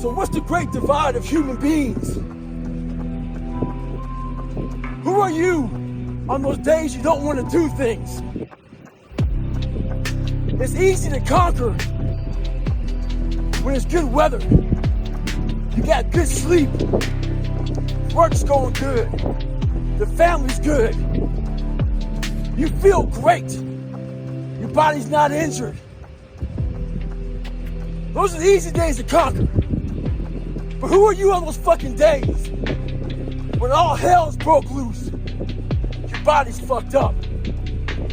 So what's the great divide of human beings? Who are you on those days you don't want to do things? It's easy to conquer when it's good weather. You got good sleep. Work's going good. The family's good. You feel great. Your body's not injured. Those are the easy days to conquer. But who are you on those fucking days when all hell's broke loose? Your body's fucked up.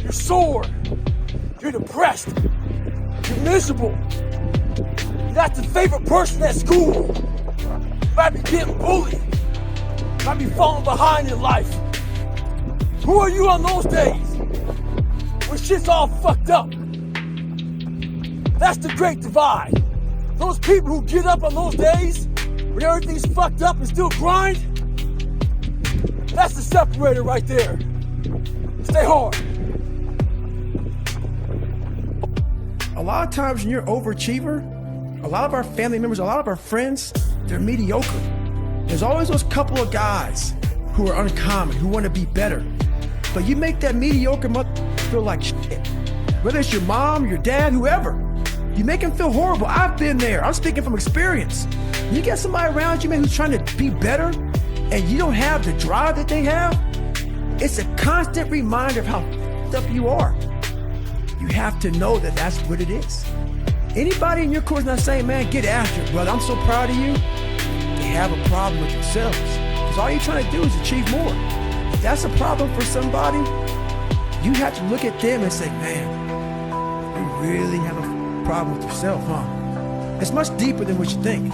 You're sore. You're depressed. You're miserable. You're not the favorite person at school. You might be getting bullied. You might be falling behind in life. Who are you on those days when shit's all fucked up? That's the great divide. Those people who get up on those days when everything's fucked up and still grind, that's the separator right there. Stay hard. A lot of times when you're an overachiever, a lot of our family members, a lot of our friends, they're mediocre. There's always those couple of guys who are uncommon, who want to be better. But you make that mediocre feel like shit. Whether it's your mom, your dad, whoever. You make them feel horrible. I've been there. I'm speaking from experience. You get somebody around you, man, who's trying to be better, and you don't have the drive that they have, it's a constant reminder of how f***ed up you are. You have to know that that's what it is. Anybody in your course not saying, man, get after it, brother, I'm so proud of you, they have a problem with themselves. Because all you're trying to do is achieve more. If that's a problem for somebody, you have to look at them and say, man, you really have a problem with yourself, huh? It's much deeper than what you think.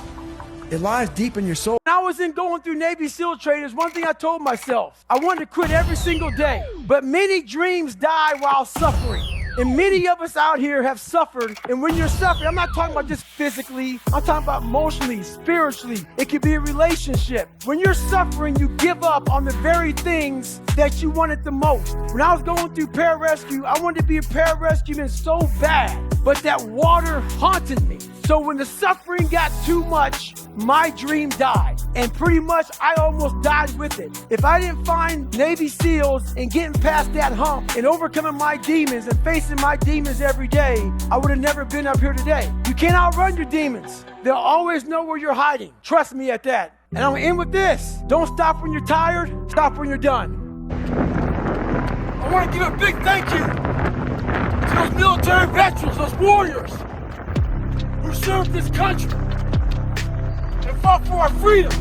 It lies deep in your soul. When I was going through Navy SEAL training, there's one thing I told myself. I wanted to quit every single day. But many dreams die while suffering. And many of us out here have suffered. And when you're suffering, I'm not talking about just physically. I'm talking about emotionally, spiritually. It could be a relationship. When you're suffering, you give up on the very things that you wanted the most. When I was going through pararescue, I wanted to be a pararescueman so bad. But that water haunted me. So when the suffering got too much, my dream died. And pretty much I almost died with it. If I didn't find Navy SEALs and getting past that hump and overcoming my demons and facing my demons every day, I would have never been up here today. You can't outrun your demons. They'll always know where you're hiding. Trust me at that. And I'm gonna end with this. Don't stop when you're tired, stop when you're done. I wanna give a big thank you to those military veterans, those warriors who served this country and fought for our freedoms.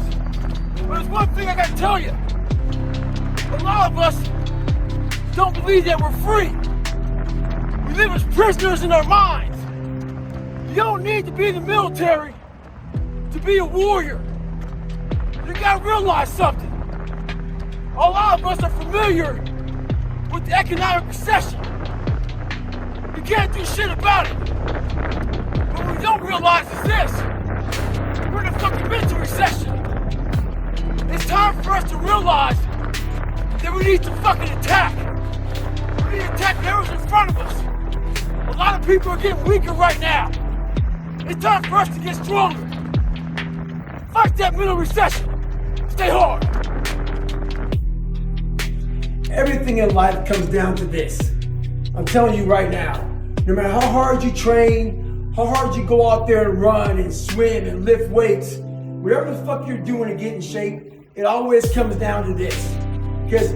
But there's one thing I gotta tell you. A lot of us don't believe that we're free. We live as prisoners in our minds. You don't need to be in the military to be a warrior. You gotta realize something. A lot of us are familiar with the economic recession. You can't do shit about it. But what we don't realize is this. We're in a fucking mental recession. It's time for us to realize that we need to fucking attack. We need to attack whoever's in front of us. A lot of people are getting weaker right now. It's time for us to get stronger. Fight that mental recession. Stay hard. Everything in life comes down to this. I'm telling you right now, no matter how hard you train, how hard you go out there and run and swim and lift weights, whatever the fuck you're doing to get in shape, it always comes down to this. Because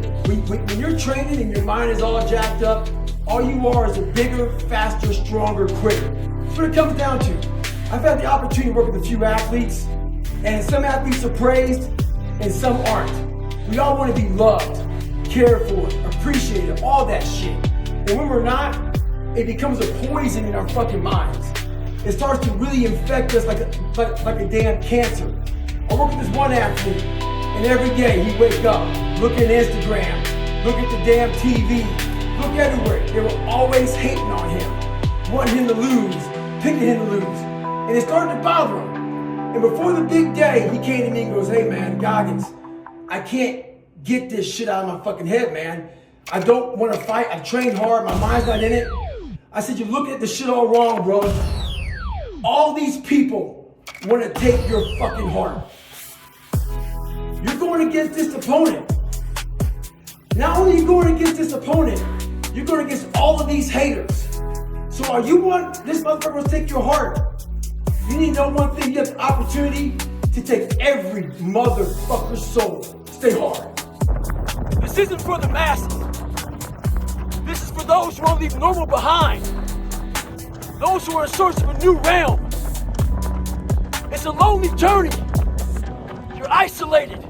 when you're training and your mind is all jacked up, all you are is a bigger, faster, stronger quitter. That's what it comes down to. I've had the opportunity to work with a few athletes, and some athletes are praised and some aren't. We all want to be loved, cared for, appreciated, all that shit. And when we're not, it becomes a poison in our fucking minds. It starts to really infect us like a damn cancer. I work with this one athlete, and every day he'd wake up, look at Instagram, look at the damn TV, look everywhere. They were always hating on him, wanting him to lose, picking him to lose. And it started to bother him. And before the big day, he came to me and goes, hey man, Goggins, I can't get this shit out of my fucking head, man. I don't want to fight. I've trained hard. My mind's not in it. I said, you're looking at the shit all wrong, bro. All these people want to take your fucking heart. You're going against this opponent. Not only are you going against this opponent, you're going against all of these haters. So are you want this motherfucker to take your heart? You need to know one thing, you have the opportunity to take every motherfucker's soul. Stay hard. This isn't for the masses. This is for those who want to leave normal behind. Those who are in search of a new realm. It's a lonely journey. You're isolated.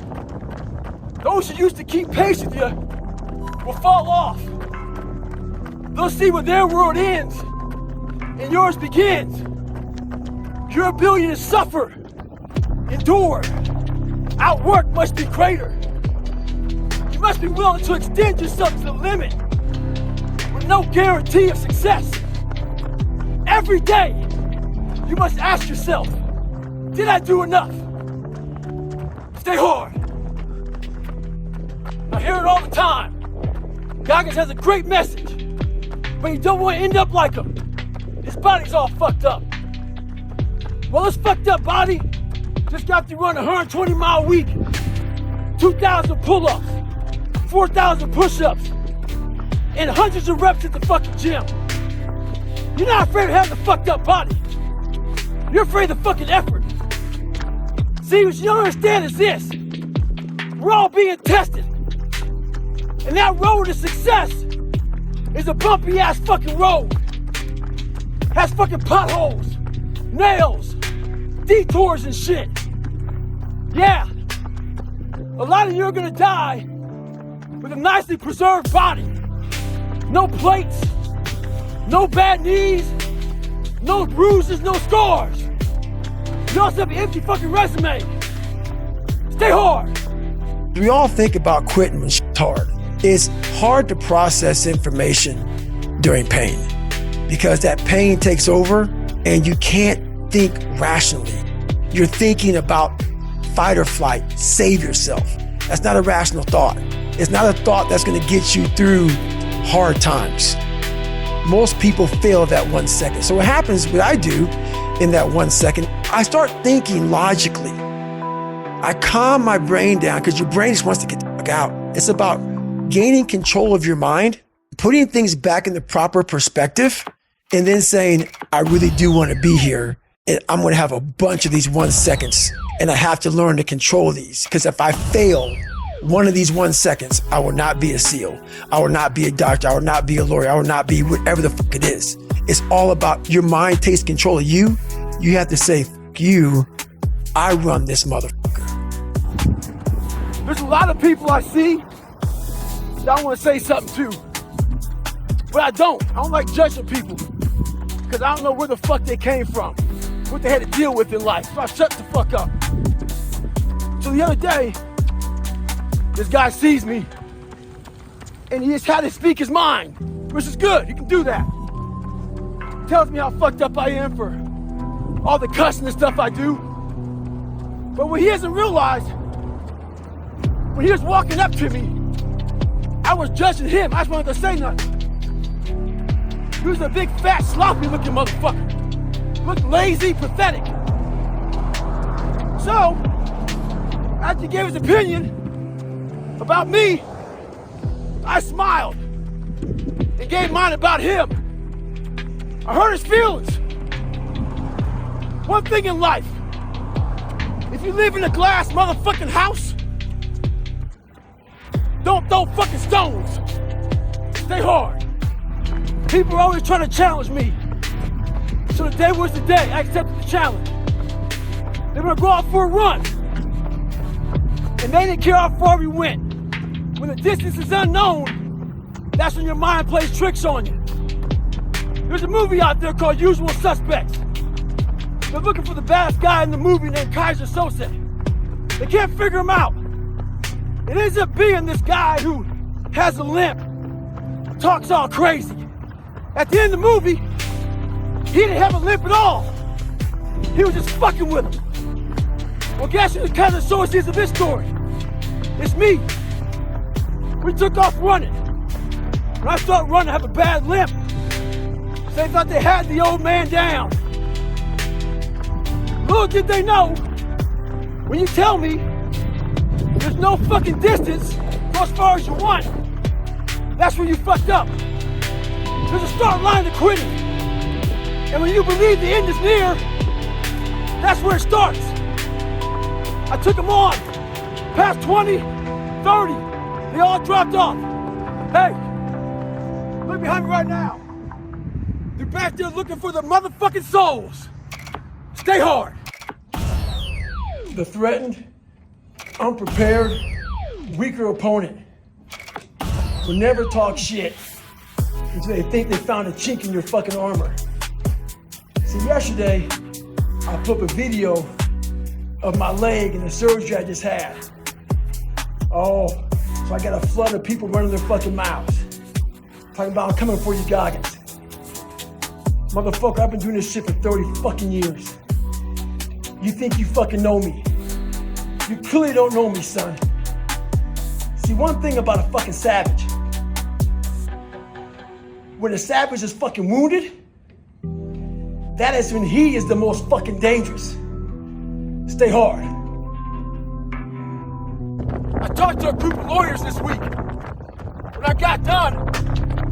Those who used to keep pace with you will fall off. They'll see where their world ends and yours begins. Your ability to suffer, endure, outwork must be greater. You must be willing to extend yourself to the limit with no guarantee of success. Every day, you must ask yourself, did I do enough? Stay hard. I hear it all the time. Goggins has a great message, but you don't want to end up like him. His body's all fucked up. Well, his fucked up body just got to run a 120-mile week, 2,000 pull-ups, 4,000 push-ups, and hundreds of reps at the fucking gym. You're not afraid of having a fucked up body. You're afraid of the fucking effort. See, what you don't understand is this. We're all being tested. And that road to success is a bumpy-ass fucking road. Has fucking potholes, nails, detours and shit. Yeah. A lot of you are gonna die with a nicely preserved body. No plates, no bad knees, no bruises, no scars. You also have an empty fucking resume. Stay hard. We all think about quitting when shit's hard. It's hard to process information during pain because that pain takes over and you can't think rationally. You're thinking about fight or flight, save yourself. That's not a rational thought. It's not a thought that's gonna get you through hard times. Most people fail that 1 second. So what happens, what I do in that 1 second, I start thinking logically. I calm my brain down because your brain just wants to get the fuck out. It's about gaining control of your mind, putting things back in the proper perspective, and then saying, I really do want to be here. And I'm going to have a bunch of these 1 seconds and I have to learn to control these. Because if I fail one of these 1 seconds, I will not be a SEAL. I will not be a doctor. I will not be a lawyer. I will not be whatever the fuck it is. It's all about your mind takes control of you. You have to say, fuck you, I run this motherfucker. There's a lot of people I see that I want to say something to. But I don't. I don't like judging people. Because I don't know where the fuck they came from. What they had to deal with in life. So I shut the fuck up. So the other day, this guy sees me and he just had to speak his mind, which is good. He can do that. Tells me how fucked up I am for all the cussing and stuff I do. But what he hasn't realized, when he was walking up to me, I was judging him. I just wanted to say nothing. He was a big, fat, sloppy looking motherfucker. Looked lazy, pathetic. So, after he gave his opinion about me, I smiled and gave mine about him. I hurt his feelings. One thing in life, if you live in a glass motherfucking house, don't throw fucking stones. Stay hard. People are always trying to challenge me. So today was the day I accepted the challenge. They were gonna go out for a run. And they didn't care how far we went. When the distance is unknown, that's when your mind plays tricks on you. There's a movie out there called Usual Suspects. They're looking for the baddest guy in the movie named Kaiser Sose. They can't figure him out. It ends up being this guy who has a limp, talks all crazy. At the end of the movie, he didn't have a limp at all. He was just fucking with him. Well, guess who the Kaiser Sose is of this story? It's me. We took off running. When I started running, I have a bad limp. So they thought they had the old man down. Little did they know, when you tell me there's no fucking distance go as far as you want, that's where you fucked up. There's a start line to quitting. And when you believe the end is near, that's where it starts. I took them on. Past 20, 30, they all dropped off. Hey, look behind me right now. They're back there looking for their motherfucking souls. Stay hard. The threatened, unprepared, weaker opponent will never talk shit until they think they found a chink in your fucking armor. See, yesterday, I put up a video of my leg and the surgery I just had. Oh, so I got a flood of people running their fucking mouths. Talking about I'm coming for you, Goggins. Motherfucker, I've been doing this shit for 30 fucking years. You think you fucking know me. You clearly don't know me, son. See, one thing about a fucking savage. When a savage is fucking wounded, that is when he is the most fucking dangerous. Stay hard. I talked to a group of lawyers this week. When I got done,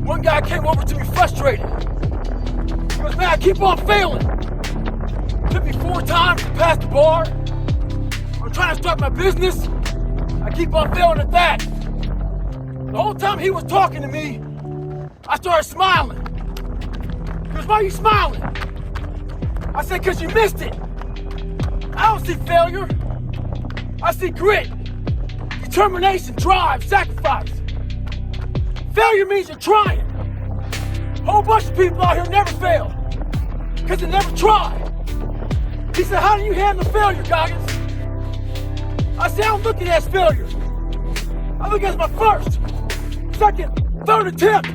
one guy came over to me frustrated. He goes, man, I keep on failing. Took me 4 times to pass the bar. I'm trying to start my business. I keep on failing at that. The whole time he was talking to me, I started smiling. He goes, why are you smiling? I said, because you missed it. I don't see failure. I see grit, determination, drive, sacrifice. Failure means you're trying. A whole bunch of people out here never fail because they never try. He said, how do you handle failure, Goggins? I said, I don't look at it as failure. I look at it as my first, second, third attempt.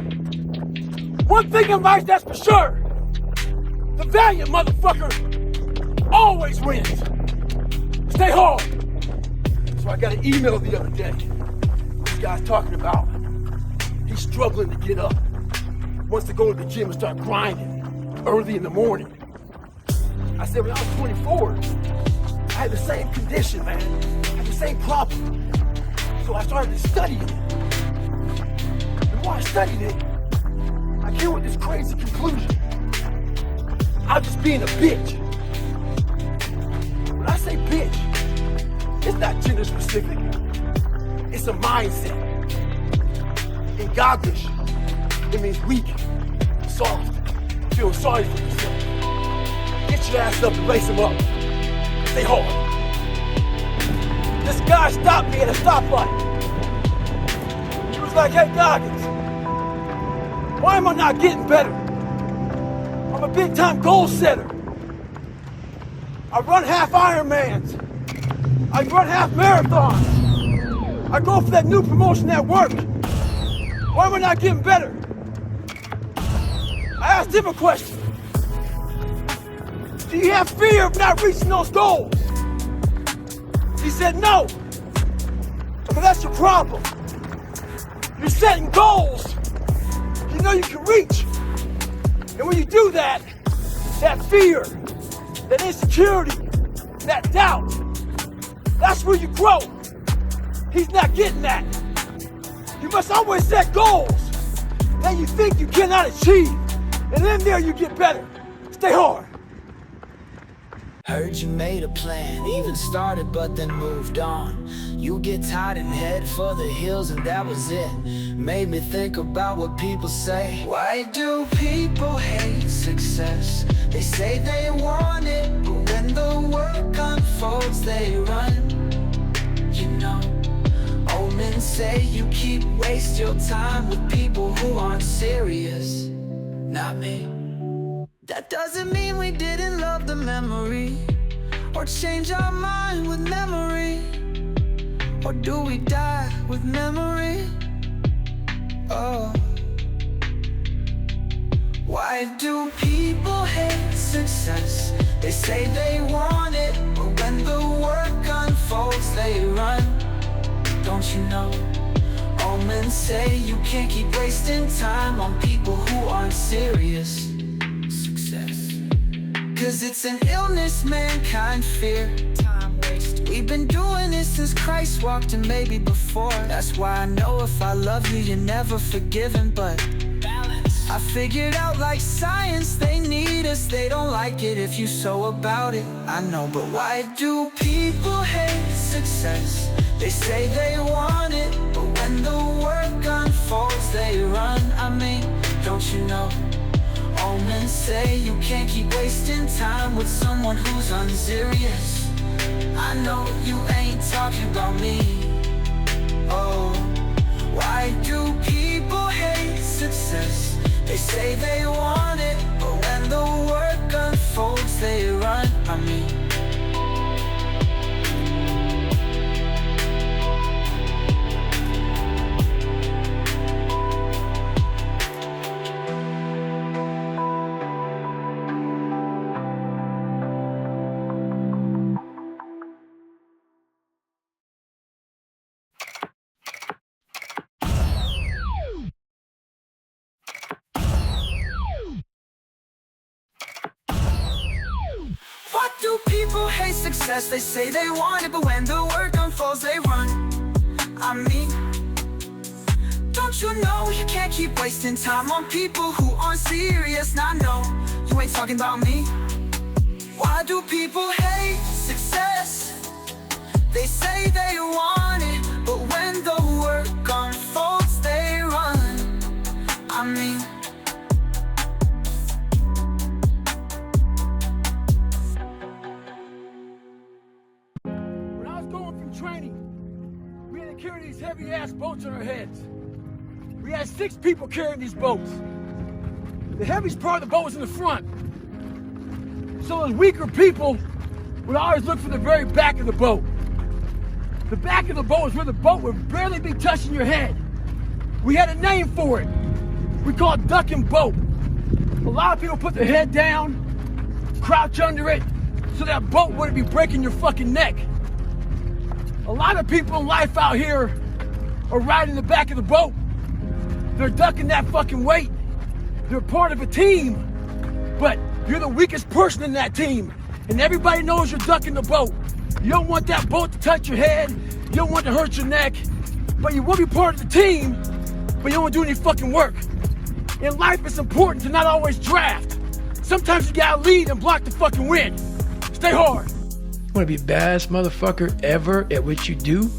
One thing in life that's for sure. The valiant motherfucker always wins. Stay hard. So I got an email the other day. This guy's talking about he's struggling to get up. Wants to go to the gym and start grinding early in the morning. I said, when I was 24, I had the same condition, man. I had the same problem. So I started to study it. The more I studied it, I came with this crazy conclusion. I'm just being a bitch. When I say bitch, it's not gender specific. It's a mindset. In Godlish, it means weak, soft, feel sorry for yourself. Get your ass up and lace him up. Stay hard. This guy stopped me at a stoplight. He was like, hey Goggins, why am I not getting better? I'm a big time goal setter. I run half Ironmans. I run half marathons. I go for that new promotion at work. Why am I not getting better? I asked him a question. Do you have fear of not reaching those goals? He said no. But that's your problem. You're setting goals you know you can reach. And when you do that, that fear, that insecurity, that doubt, that's where you grow. He's not getting that. You must always set goals that you think you cannot achieve. And then there you get better. Stay hard. Heard you made a plan, even started but then moved on. You get tired and head for the hills and that was it. Made me think about what people say. Why do people hate success? They say they want it, but when the work unfolds they run. You know, old men say you keep waste your time with people who aren't serious. Not me. That doesn't mean we didn't love the memory, or change our mind with memory. Or do we die with memory? Oh. Why do people hate success? They say they want it, but when the work unfolds they run. Don't you know? Old men say you can't keep wasting time on people who aren't serious. 'cause it's an illness mankind fear. Time waste. We've been doing this since Christ walked and maybe before. That's why I know if I love you, you're never forgiven. But balance, I figured out like science, they need us. They don't like it if you so about it, I know. But why do people hate success? They say they want it, but when the work unfolds, they run. I mean, don't you know? All men say you can't keep wasting time with someone who's unserious. I know you ain't talking about me. Oh, why do people hate success? They say they want it, but when the work unfolds, they run. I mean, why do people hate success? They say they want it, but when the work unfolds, they run. I mean, don't you know you can't keep wasting time on people who aren't serious? Now, no, you ain't talking about me. Why do people hate success? They say they want it, but when the work unfolds, they run. I mean, When I was going from training, we had to carry these heavy-ass boats on our heads. We had 6 people carrying these boats. The heaviest part of the boat was in the front. So those weaker people would always look for the very back of the boat. The back of the boat is where the boat would barely be touching your head. We had a name for it. We call it ducking boat. A lot of people put their head down, crouch under it, so that boat wouldn't be breaking your fucking neck. A lot of people in life out here are riding the back of the boat. They're ducking that fucking weight. They're part of a team, but you're the weakest person in that team, and everybody knows you're ducking the boat. You don't want that boat to touch your head. You don't want it to hurt your neck, but you will be part of the team, but you don't want to do any fucking work. In life, it's important to not always draft. Sometimes you gotta lead and block the fucking wind. Stay hard. You want to be the baddest motherfucker ever at what you do?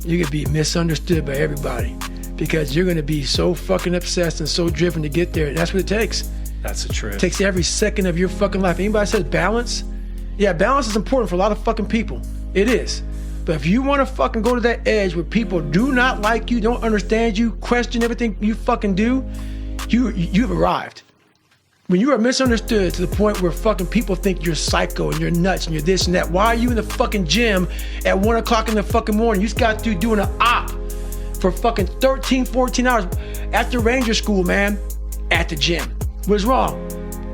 You're going to be misunderstood by everybody because you're going to be so fucking obsessed and so driven to get there. That's what it takes. That's the truth. It takes every second of your fucking life. Anybody says balance? Yeah, balance is important for a lot of fucking people. It is. But if you want to fucking go to that edge where people do not like you, don't understand you, question everything you fucking do, you've arrived. When you are misunderstood to the point where fucking people think you're psycho and you're nuts and you're this and that, why are you in the fucking gym at 1 o'clock in the fucking morning? You just got to doing an op for fucking 13, 14 hours after Ranger School, man, at the gym. What is wrong?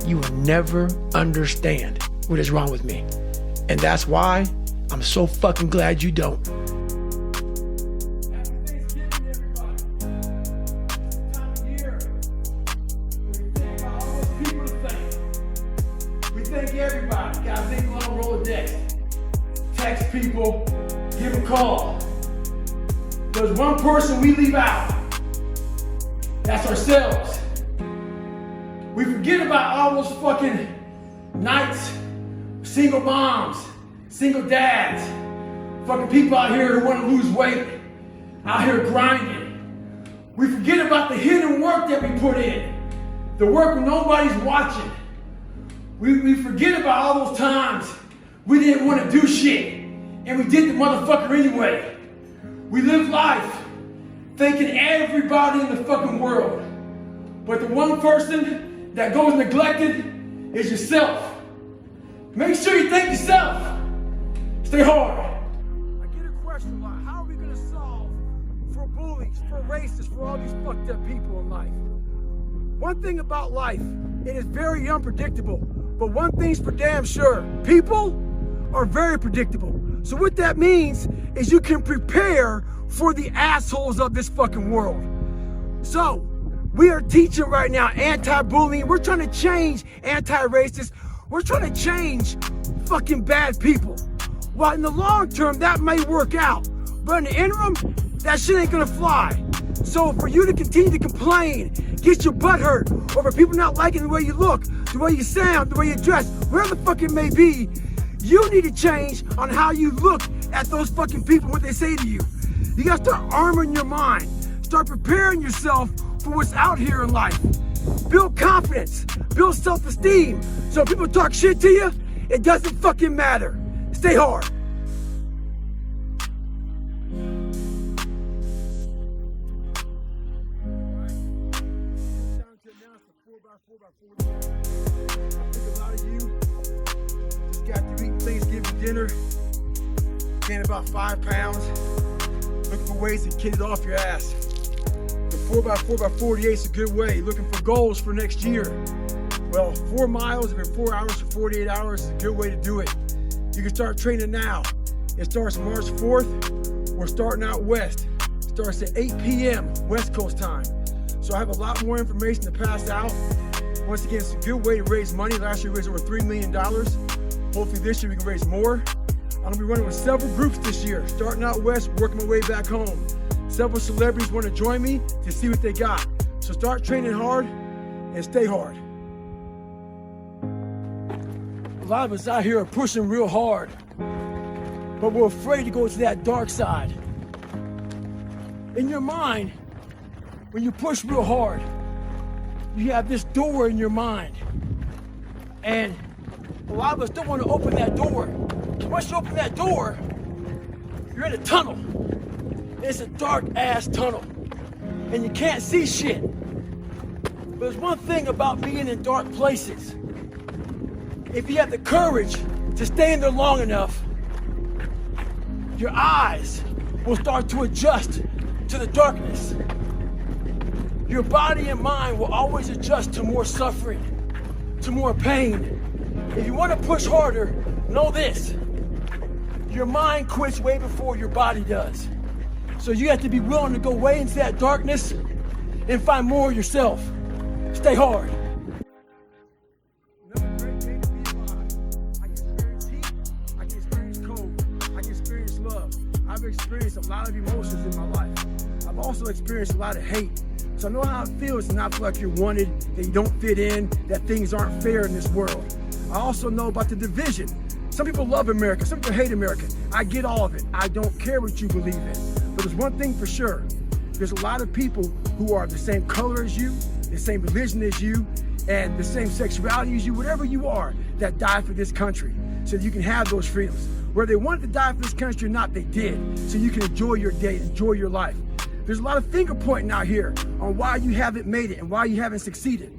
You will never understand what is wrong with me. And that's why I'm so fucking glad you don't. Thank everybody. Got a big long Rolodex. Text people, give a call. There's one person we leave out. That's ourselves. We forget about all those fucking nights, single moms, single dads, fucking people out here who want to lose weight, out here grinding. We forget about the hidden work that we put in, the work when nobody's watching. We forget about all those times we didn't want to do shit, and we did the motherfucker anyway. We live life thanking everybody in the fucking world, but the one person that goes neglected is yourself. Make sure you thank yourself. Stay hard. I get a question a lot. How are we going to solve for bullies, for racists, for all these fucked up people in life? One thing about life, it is very unpredictable. But one thing's for damn sure, people are very predictable. So what that means is you can prepare for the assholes of this fucking world. So we are teaching right now anti-bullying. We're trying to change anti-racist. We're trying to change fucking bad people. Well, in the long term, that may work out. But in the interim, that shit ain't gonna fly. So for you to continue to complain, get your butt hurt over people not liking the way you look, the way you sound, the way you dress, whatever the fuck it may be, you need to change on how you look at those fucking people, what they say to you. You gotta start arming your mind. Start preparing yourself for what's out here in life. Build confidence, build self-esteem. So if people talk shit to you, it doesn't fucking matter. Stay hard. I think a lot of you just got through eating Thanksgiving dinner, gained about 5 pounds, looking for ways to get it off your ass. The 4x4x48 is a good way, looking for goals for next year. Well, 4 miles every 4 hours for 48 hours is a good way to do it. You can start training now. It starts March 4th. We're starting out west. It starts at 8 p.m. West Coast time. So I have a lot more information to pass out. Once again, it's a good way to raise money. Last year we raised over $3 million. Hopefully this year we can raise more. I'm gonna be running with several groups this year, starting out west, working my way back home. Several celebrities want to join me to see what they got. So start training hard and stay hard. A lot of us out here are pushing real hard, but we're afraid to go to that dark side. In your mind, when you push real hard, you have this door in your mind. And a lot of us don't want to open that door. Once you open that door, you're in a tunnel. It's a dark ass tunnel. And you can't see shit. But there's one thing about being in dark places. If you have the courage to stay in there long enough, your eyes will start to adjust to the darkness. Your body and mind will always adjust to more suffering, to more pain. If you want to push harder, know this. Your mind quits way before your body does. So you have to be willing to go way into that darkness and find more of yourself. Stay hard. Another great day to be alive. I can experience heat, I can experience cold, I can experience love. I've experienced a lot of emotions in my life. I've also experienced a lot of hate. So I know how it feels to not feel like you're wanted, that you don't fit in, that things aren't fair in this world. I also know about the division. Some people love America, some people hate America. I get all of it. I don't care what you believe in. But there's one thing for sure. There's a lot of people who are the same color as you, the same religion as you, and the same sexuality as you, whatever you are, that died for this country so that you can have those freedoms. Whether they wanted to die for this country or not, they did, so you can enjoy your day, enjoy your life. There's a lot of finger pointing out here on why you haven't made it and why you haven't succeeded.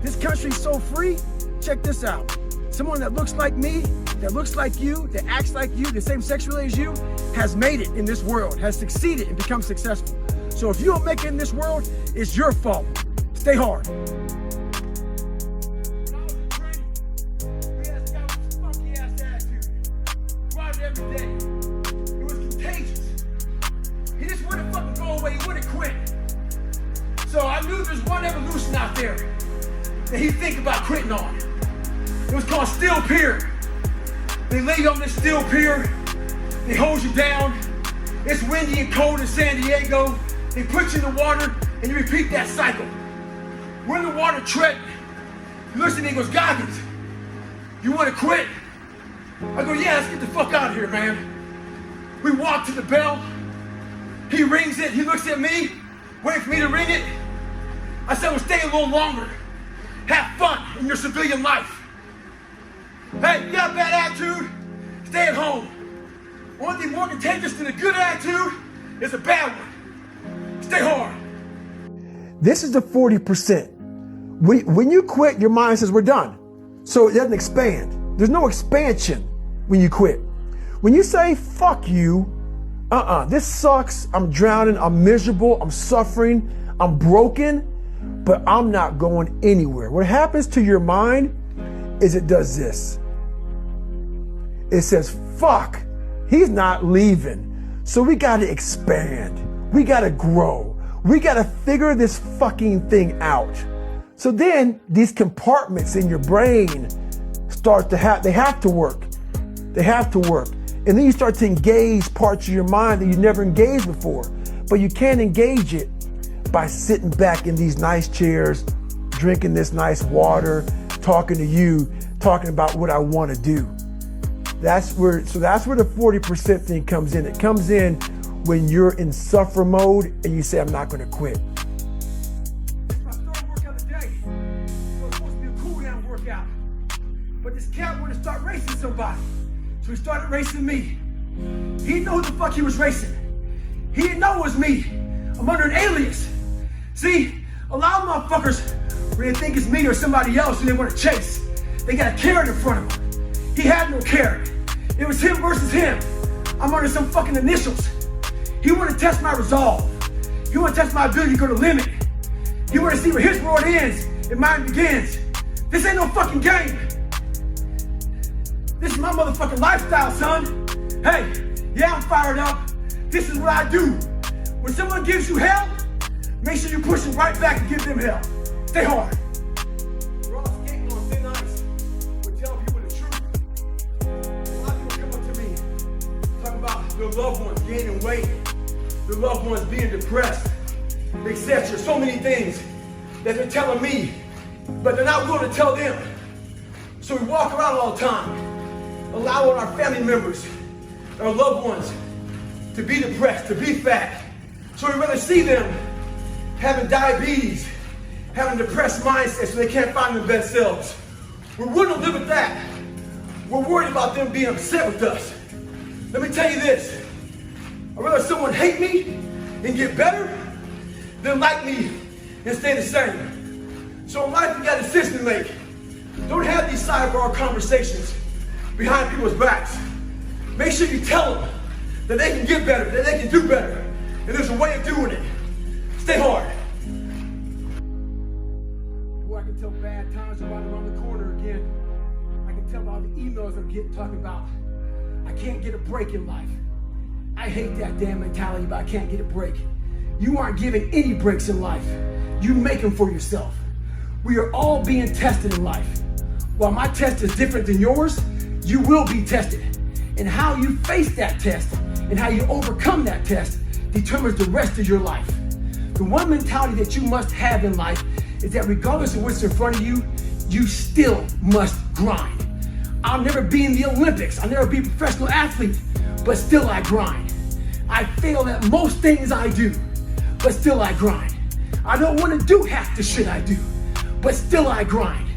This country's so free. Check this out. Someone that looks like me, that looks like you, that acts like you, the same sexuality as you, has made it in this world, has succeeded and become successful. So if you don't make it in this world, it's your fault. Stay hard. Every day. It was contagious. He just wouldn't fucking go away. He wouldn't quit. So I knew there's one evolution out there that he'd think about quitting on. It was called steel pier. They lay you on this steel pier. They hold you down. It's windy and cold in San Diego. They put you in the water and you repeat that cycle. We're in the water treading. He looks at me and goes, Goggins, you want to quit? I go, yeah, let's get the fuck out of here, man. We walk to the bell. He rings it. He looks at me, waiting for me to ring it. I said, well, stay a little longer. Have fun in your civilian life. Hey, you got a bad attitude? Stay at home. One thing more contagious than a good attitude is a bad one. Stay hard. This is the 40%. When you quit, your mind says we're done. So it doesn't expand. There's no expansion when you quit. When you say, fuck you, this sucks, I'm drowning, I'm miserable, I'm suffering, I'm broken, but I'm not going anywhere. What happens to your mind is it does this. It says, fuck, he's not leaving. So we gotta expand. We gotta grow. We gotta figure this fucking thing out. So then these compartments in your brain start to they have to work. They have to work. And then you start to engage parts of your mind that you never engaged before. But you can't engage it by sitting back in these nice chairs, drinking this nice water, talking to you, talking about what I want to do. That's where the 40% thing comes in. It comes in when you're in suffer mode and you say, I'm not going to quit. It's my third workout of the day. It was supposed to be a cool down workout. But this cat wanted to start racing somebody. So he started racing me. He didn't know who the fuck he was racing. He didn't know it was me. I'm under an alias. See, a lot of motherfuckers, when they think it's me or somebody else who they want to chase, they got a carrot in front of them. He had no carrot. It was him versus him. I'm under some fucking initials. He wanted to test my resolve. He wanted to test my ability to go to limit. He wanted to see where his world ends and mine begins. This ain't no fucking game. This is my motherfucking lifestyle, son. Hey, yeah, I'm fired up. This is what I do. When someone gives you hell, make sure you push them right back and give them hell. Stay hard. We're all skating on thin ice. We're telling people the truth. A lot of people come up to me talking about their loved ones gaining weight, their loved ones being depressed, etc. So many things that they're telling me, but they're not willing to tell them. So we walk around all the time, allowing our family members, our loved ones, to be depressed, to be fat. So we'd rather see them having diabetes, having depressed mindsets so they can't find their best selves. We're willing to live with that. We're worried about them being upset with us. Let me tell you this. I'd rather someone hate me and get better than like me and stay the same. So in life, you got a decision to make. Don't have these sidebar conversations behind people's backs. Make sure you tell them that they can get better, that they can do better, and there's a way of doing it. Stay hard. Boy, I can tell bad times are right around the corner again. I can tell by the emails I'm getting talking about I can't get a break in life. I hate that damn mentality, but I can't get a break. You aren't given any breaks in life. You make them for yourself. We are all being tested in life. While my test is different than yours, you will be tested. And how you face that test and how you overcome that test determines the rest of your life. The one mentality that you must have in life is that regardless of what's in front of you, you still must grind. I'll never be in the Olympics, I'll never be a professional athlete, but still I grind. I fail at most things I do, but still I grind. I don't want to do half the shit I do, but still I grind.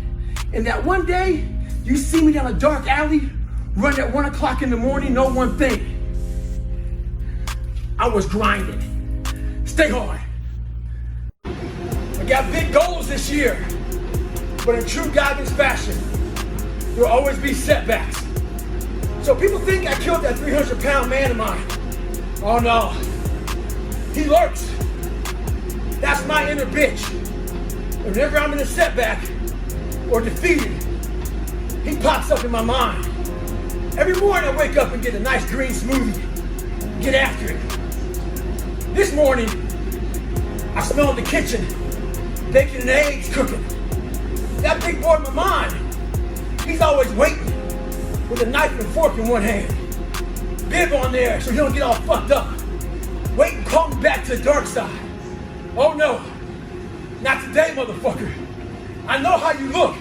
And that one day, you see me down a dark alley, run at 1 o'clock in the morning, know one thing. I was grinding. Stay hard. I got big goals this year, but in true Goggins fashion, there will always be setbacks. So people think I killed that 300-pound man of mine. Oh no, he lurks. That's my inner bitch. And whenever I'm in a setback or defeated, he pops up in my mind. Every morning I wake up and get a nice green smoothie. Get after it. This morning, I smell in the kitchen, bacon and eggs cooking. That big boy in my mind, he's always waiting with a knife and fork in one hand. Bib on there so he don't get all fucked up. Wait and call me back to the dark side. Oh no, not today, motherfucker. I know how you look.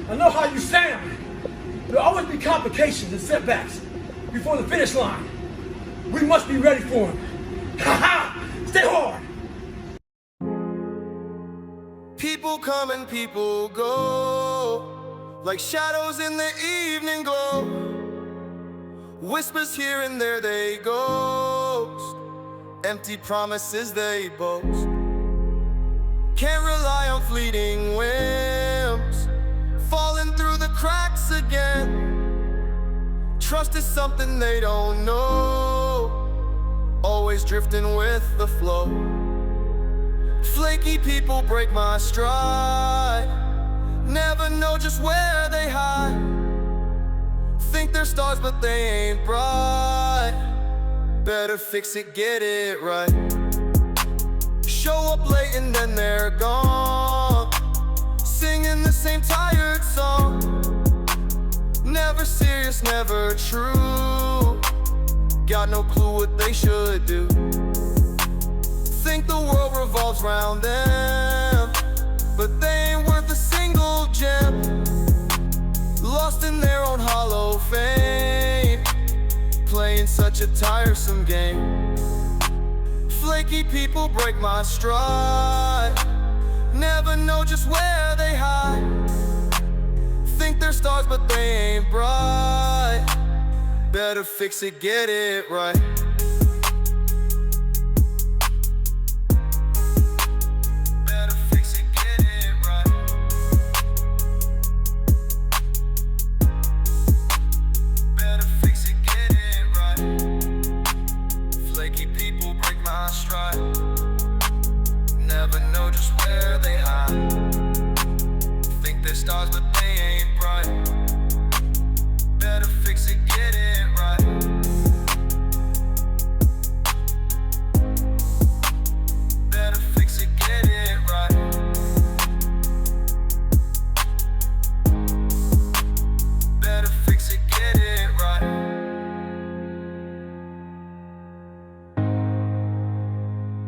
I know how you sound. There'll always be complications and setbacks before the finish line. We must be ready for them. Ha ha! Stay hard! People come and people go, like shadows in the evening glow. Whispers here and there they ghost, empty promises they boast. Can't rely on fleeting whims, falling through the cracks again. Trust is something they don't know, always drifting with the flow. Flaky people break my stride, never know just where they hide. Think they're stars but they ain't bright, better fix it, get it right. Show up late and then they're gone, singing the same tired song. Never serious, never true. Got no clue what they should do. Think the world revolves around them, but they ain't worth a single gem. Lost in their own hollow fame, playing such a tiresome game. Flaky people break my stride, never know just where they hide. Think they're stars but they ain't bright. Better fix it, get it right. Better fix it, get it right. Better fix it, get it right. Flaky people break my stride, never know just where they hide. Think they're stars but they ain't bright. Better fix it, get it right. Better fix it, get it right. Better fix it, get it right.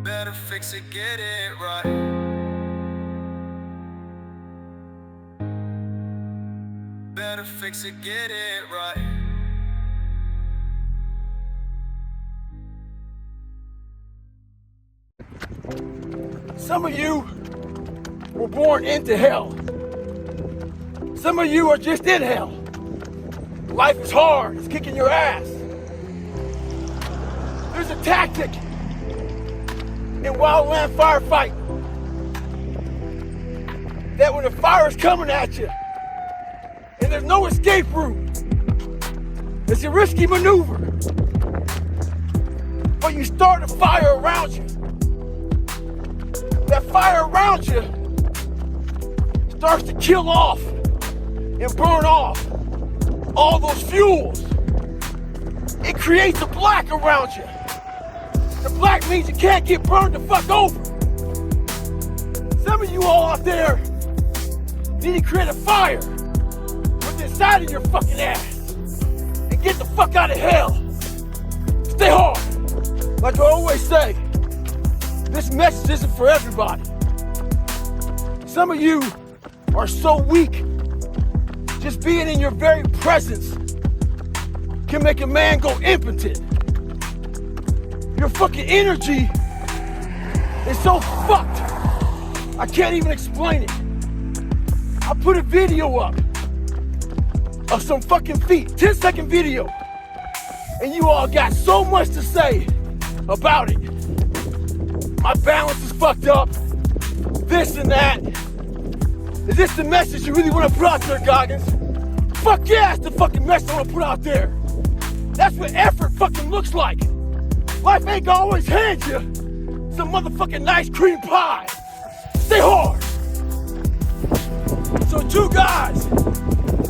Better fix it, get it right. Better fix it, get it right. Some of you were born into hell. Some of you are just in hell. Life is hard, it's kicking your ass. There's a tactic in wildland firefight that when the fire is coming at you and there's no escape route, it's a risky maneuver. But you start a fire around you. That fire around you starts to kill off and burn off all those fuels. It creates a black around you. The black means you can't get burned the fuck over. Some of you all out there need to create a fire with inside of your fucking ass and get the fuck out of hell. Stay hard. Like I always say, this message isn't for everybody. Some of you are so weak, just being in your very presence can make a man go impotent. Your fucking energy is so fucked, I can't even explain it. I put a video up of some fucking feet, 10-second video, and you all got so much to say about it. My balance is fucked up, this and that. Is this the message you really want to put out there, Goggins? Fuck yeah, it's the fucking message I want to put out there. That's what effort fucking looks like. Life ain't gonna always hand you some motherfucking nice cream pie. Stay hard. So 2 guys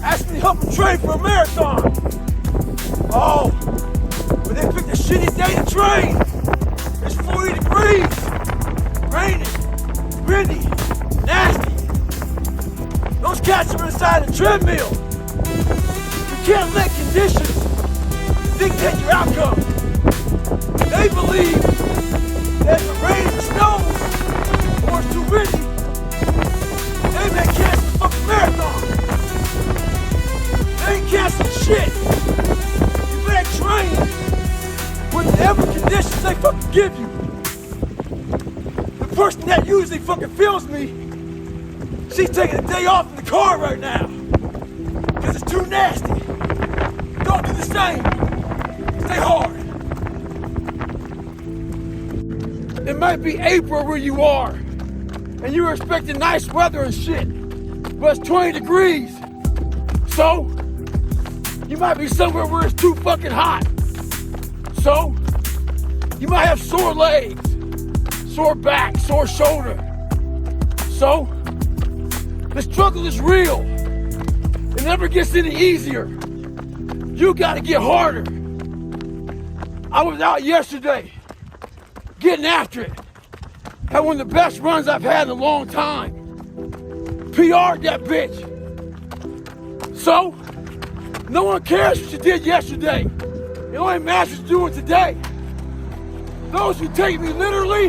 asked me to help them train for a marathon. Oh, but they picked a shitty day to train. It's 40 degrees, raining, windy, nasty. Those cats are inside the treadmill. You can't let conditions dictate your outcome. They believe that if it rains or snows or it's too windy, they may cancel the fucking marathon. They ain't canceling shit. You better train with whatever conditions they fucking give you. The person that usually fucking feels me, she's taking a day off in the car right now because it's too nasty. Don't do the same. Stay hard. It might be April where you are, and you're expecting nice weather and shit, but it's 20 degrees. So, you might be somewhere where it's too fucking hot. So, you might have sore legs, sore back, sore shoulder. So, the struggle is real. It never gets any easier. You gotta get harder. I was out yesterday, getting after it. Had one of the best runs I've had in a long time. PR'd that bitch. So, No one cares what you did yesterday. It only matters what you're doing today. Those who take me literally,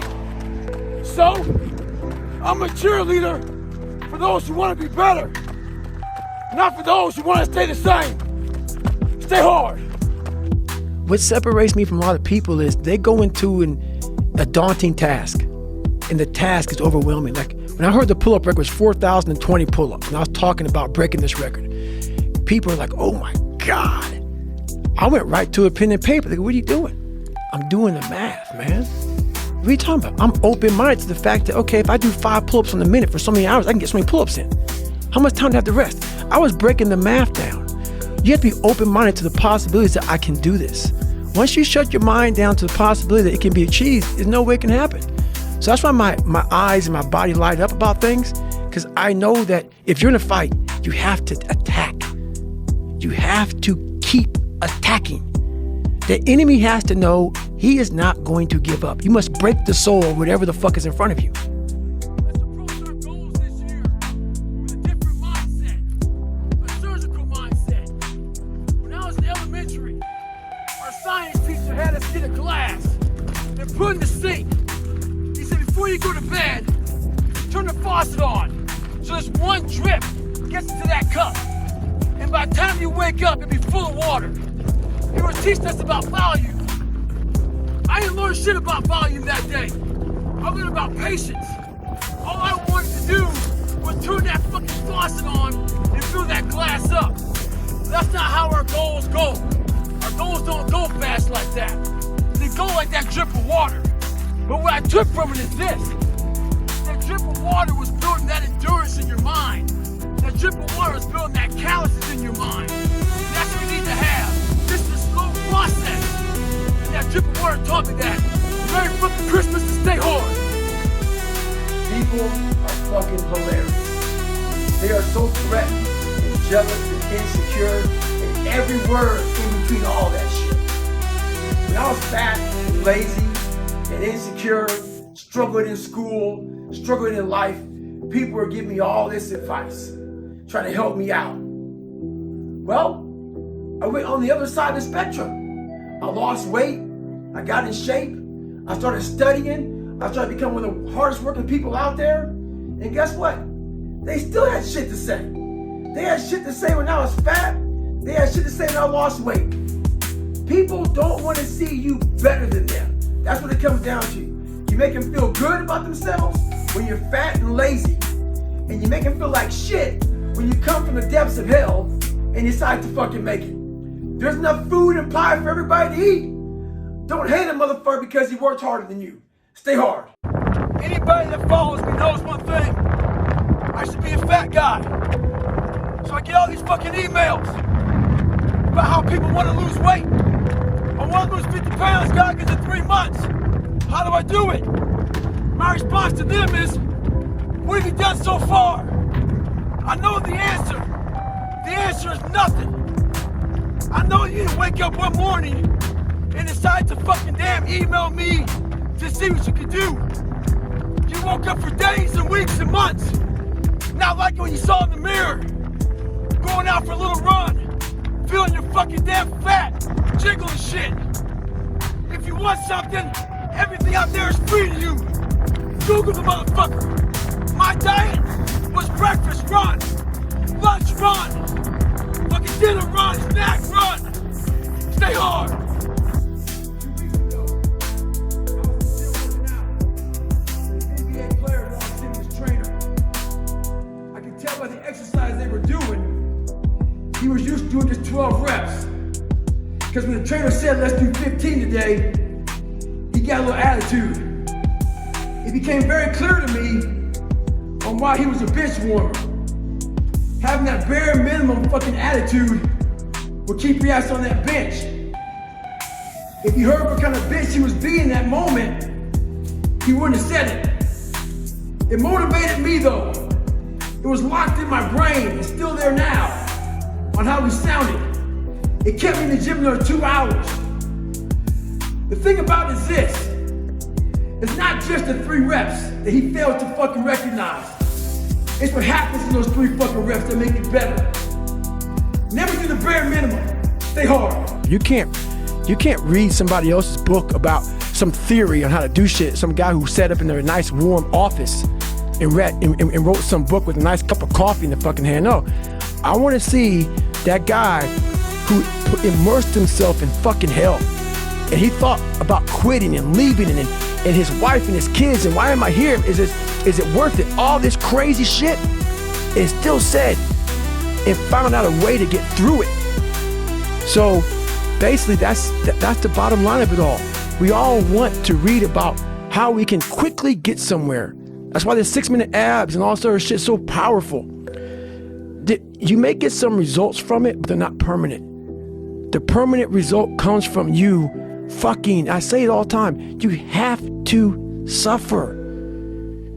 so I'm a cheerleader for those who want to be better, not for those who want to stay the same. Stay hard. What separates me from a lot of people is they go into a daunting task, and the task is overwhelming. Like when I heard the pull-up record was 4,020 pull-ups, and I was talking about breaking this record, people are like, oh my God. I went right to a pen and paper. Like, what are you doing? I'm doing the math, man. What are you talking about? I'm open-minded to the fact that, okay, if I do 5 pull-ups in a minute for so many hours, I can get so many pull-ups in. How much time do I have to rest? I was breaking the math down. You have to be open-minded to the possibilities that I can do this. Once you shut your mind down to the possibility that it can be achieved, there's no way it can happen. So that's why my eyes and my body light up about things, because I know that if you're in a fight, you have to attack. You have to keep attacking. The enemy has to know he is not going to give up. You must break the soul of whatever the fuck is in front of you. Let's approach our goals this year with a different mindset, a surgical mindset. When I was in elementary, our science teacher had us get a glass and put in the sink. He said, before you go to bed, turn the faucet on so there's one drip gets into that cup. And by the time you wake up, it'll be full of water. He was teaching us about volume. I didn't learn shit about volume that day. I learned about patience. All I wanted to do was turn that fucking faucet on and fill that glass up. That's not how our goals go. Our goals don't go fast like that. They go like that drip of water. But what I took from it is this. That drip of water was building that endurance in your mind. That drip of water was building that calluses in your mind. That's what you need to have. This is a slow process. And that drip of water taught me that. Merry fucking Christmas and stay hard. People are fucking hilarious. They are so threatened and jealous and insecure and every word in between all that shit. When I was fat and lazy and insecure, struggling in school, struggling in life, people were giving me all this advice, trying to help me out. Well, I went on the other side of the spectrum. I lost weight, I got in shape, I started studying, I started becoming one of the hardest working people out there, and guess what? They still had shit to say. They had shit to say when I was fat, they had shit to say when I lost weight. People don't want to see you better than them. That's what it comes down to. You make them feel good about themselves when you're fat and lazy, and you make them feel like shit when you come from the depths of hell and decide to fucking make it. There's enough food and pie for everybody to eat. Don't hate a motherfucker because he worked harder than you. Stay hard. Anybody that follows me knows one thing. I should be a fat guy. So I get all these fucking emails about how people want to lose weight. I want to lose 50 pounds, God, because in 3 months. How do I do it? My response to them is, what have you done so far? I know the answer. The answer is nothing. I know you didn't wake up one morning and decide to fucking damn email me to see what you could do. You woke up for days and weeks and months, not like when you saw in the mirror, going out for a little run, feeling you're fucking damn fat, jiggling shit. If you want something, everything out there is free to you. Google the motherfucker. My diet was breakfast run, lunch run, fucking dinner run, snack run. Stay hard. 2 weeks ago, I was still working out. The NBA player walks in his trainer. I could tell by the exercise they were doing, he was used to doing just 12 reps. Because when the trainer said, let's do 15 today, he got a little attitude. It became very clear to me on why he was a bench warmer. Having that bare minimum fucking attitude will keep your ass on that bench. If you heard what kind of bitch he was being in that moment, he wouldn't have said it. It motivated me though. It was locked in my brain, it's still there now, on how he sounded. It kept me in the gym another 2 hours. The thing about it is this, it's not just the 3 reps that he failed to fucking recognize. It's what happens in those 3 fucking reps that make you better. Never do the bare minimum. Stay hard. You can't read somebody else's book about some theory on how to do shit. Some guy who sat up in their nice warm office and wrote some book with a nice cup of coffee in the fucking hand. No, I want to see that guy who immersed himself in fucking hell, and he thought about quitting and leaving, and his wife and his kids, and why am I here? Is it worth it? All this crazy shit, and still said, and found out a way to get through it. So basically, that's the bottom line of it all. We all want to read about how we can quickly get somewhere. That's why the 6-minute abs and all sort of shit is so powerful. You may get some results from it, but they're not permanent. The permanent result comes from you fucking, I say it all the time, you have to suffer.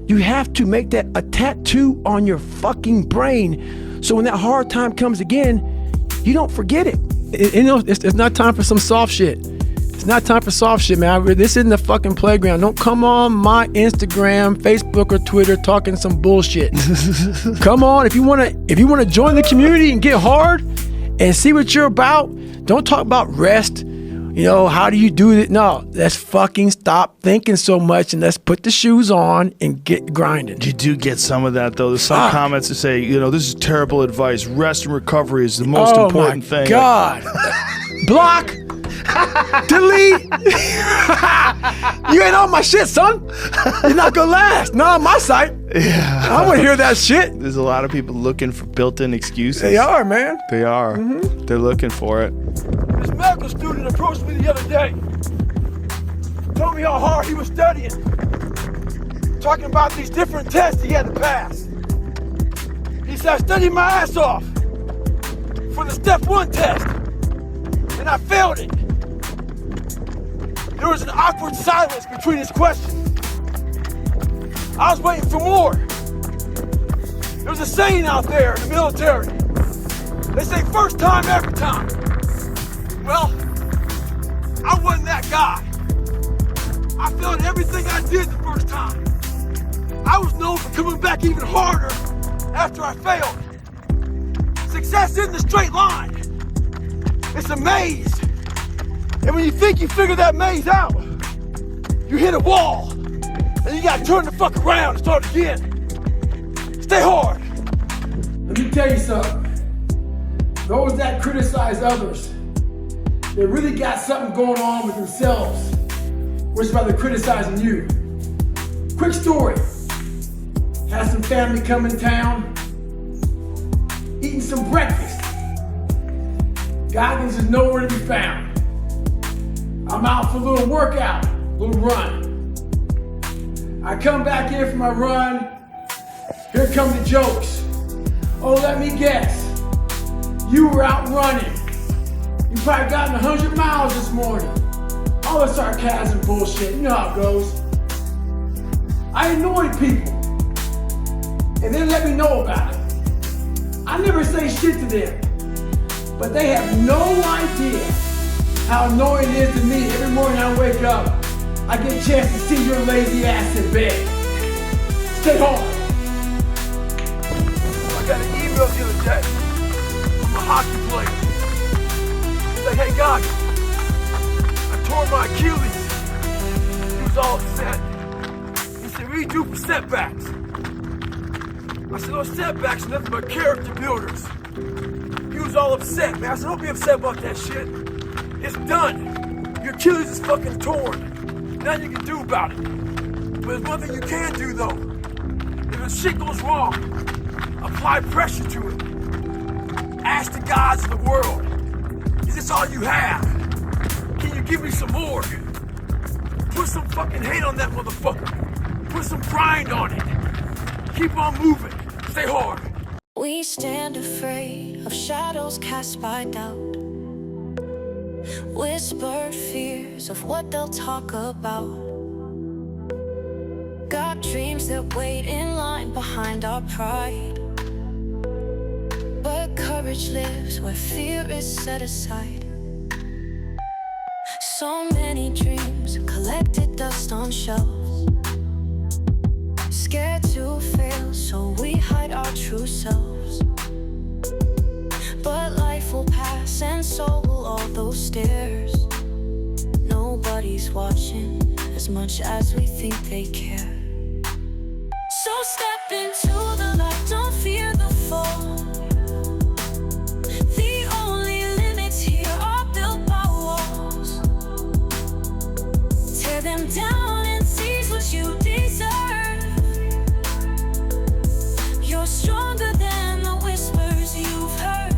You have to make that a tattoo on your fucking brain, so when that hard time comes again, you don't forget it. It's not time for some soft shit. It's not time for soft shit, man. This isn't the fucking playground. Don't come on my Instagram, Facebook, or Twitter talking some bullshit. Come on, if you wanna join the community and get hard and see what you're about, don't talk about rest. How do you do it? No, let's fucking stop thinking so much and let's put the shoes on and get grinding. You do get some of that, though. There's some comments that say, this is terrible advice. Rest and recovery is the most important thing. Oh, my God. Block. Delete. You ain't on my shit, son. You're not gonna last. Not on my site. Yeah. I want to hear that shit. There's a lot of people looking for built-in excuses. They are, man. They are. Mm-hmm. They're looking for it. This medical student approached me the other day. Told me how hard he was studying. Talking about these different tests he had to pass. He said, I studied my ass off for the step 1 test, and I failed it. There was an awkward silence between his questions. I was waiting for more. There's a saying out there in the military. They say first time, every time. Well, I wasn't that guy. I failed everything I did the first time. I was known for coming back even harder after I failed. Success isn't a straight line. It's a maze. And when you think you figure that maze out, you hit a wall. And you gotta turn the fuck around and start again. Stay hard. Let me tell you something. Those that criticize others, they really got something going on with themselves, which is why they're criticizing you. Quick story. Had some family come in town, eating some breakfast. Goggins is nowhere to be found. I'm out for a little workout, a little run. I come back in from my run. Here come the jokes. Oh, let me guess. You were out running. You probably gotten 100 miles this morning. All the sarcasm bullshit. You know how it goes. I annoy people. And they let me know about it. I never say shit to them. But they have no idea how annoying it is to me. Every morning I wake up, I get a chance to see your lazy ass in bed. Stay home. I got an email the other day from a hockey player. He's like, hey, Goggins, I tore my Achilles. He was all upset. He said, what do you do for setbacks? I said, those setbacks are nothing but character builders. He was all upset, man. I said, don't be upset about that shit. It's done. Your Achilles is fucking torn. Nothing you can do about it. But there's one thing you can do, though. If the shit goes wrong, apply pressure to it. Ask the gods of the world, is this all you have? Can you give me some more? Put some fucking hate on that motherfucker. Put some grind on it. Keep on moving. Stay hard. We stand afraid of shadows cast by doubt, whispered fears of what they'll talk about. Got dreams that wait in line behind our pride, but courage lives where fear is set aside. So many dreams collected dust on shelves, scared to fail, so we hide our true selves. But life face, and so will all those stares. Nobody's watching as much as we think they care. So step into the light, don't fear the fall. The only limits here are built by walls. Tear them down and seize what you deserve. You're stronger than the whispers you've heard.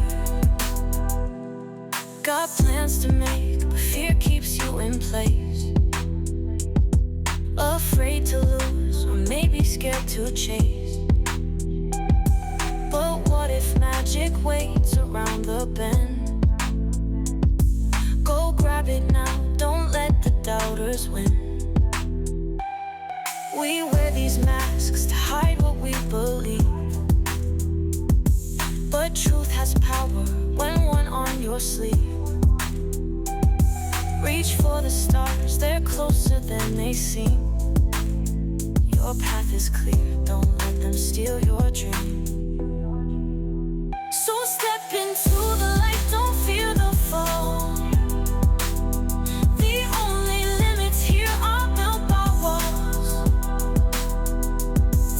Got plans to make, but fear keeps you in place. Afraid to lose, or maybe scared to chase. But what if magic waits around the bend? Go grab it now, don't let the doubters win. We wear these masks to hide what we believe, but truth has power when worn on your sleeve. Reach for the stars, they're closer than they seem. Your path is clear, don't let them steal your dream. So step into the light, don't fear the fall. The only limits here are built by walls.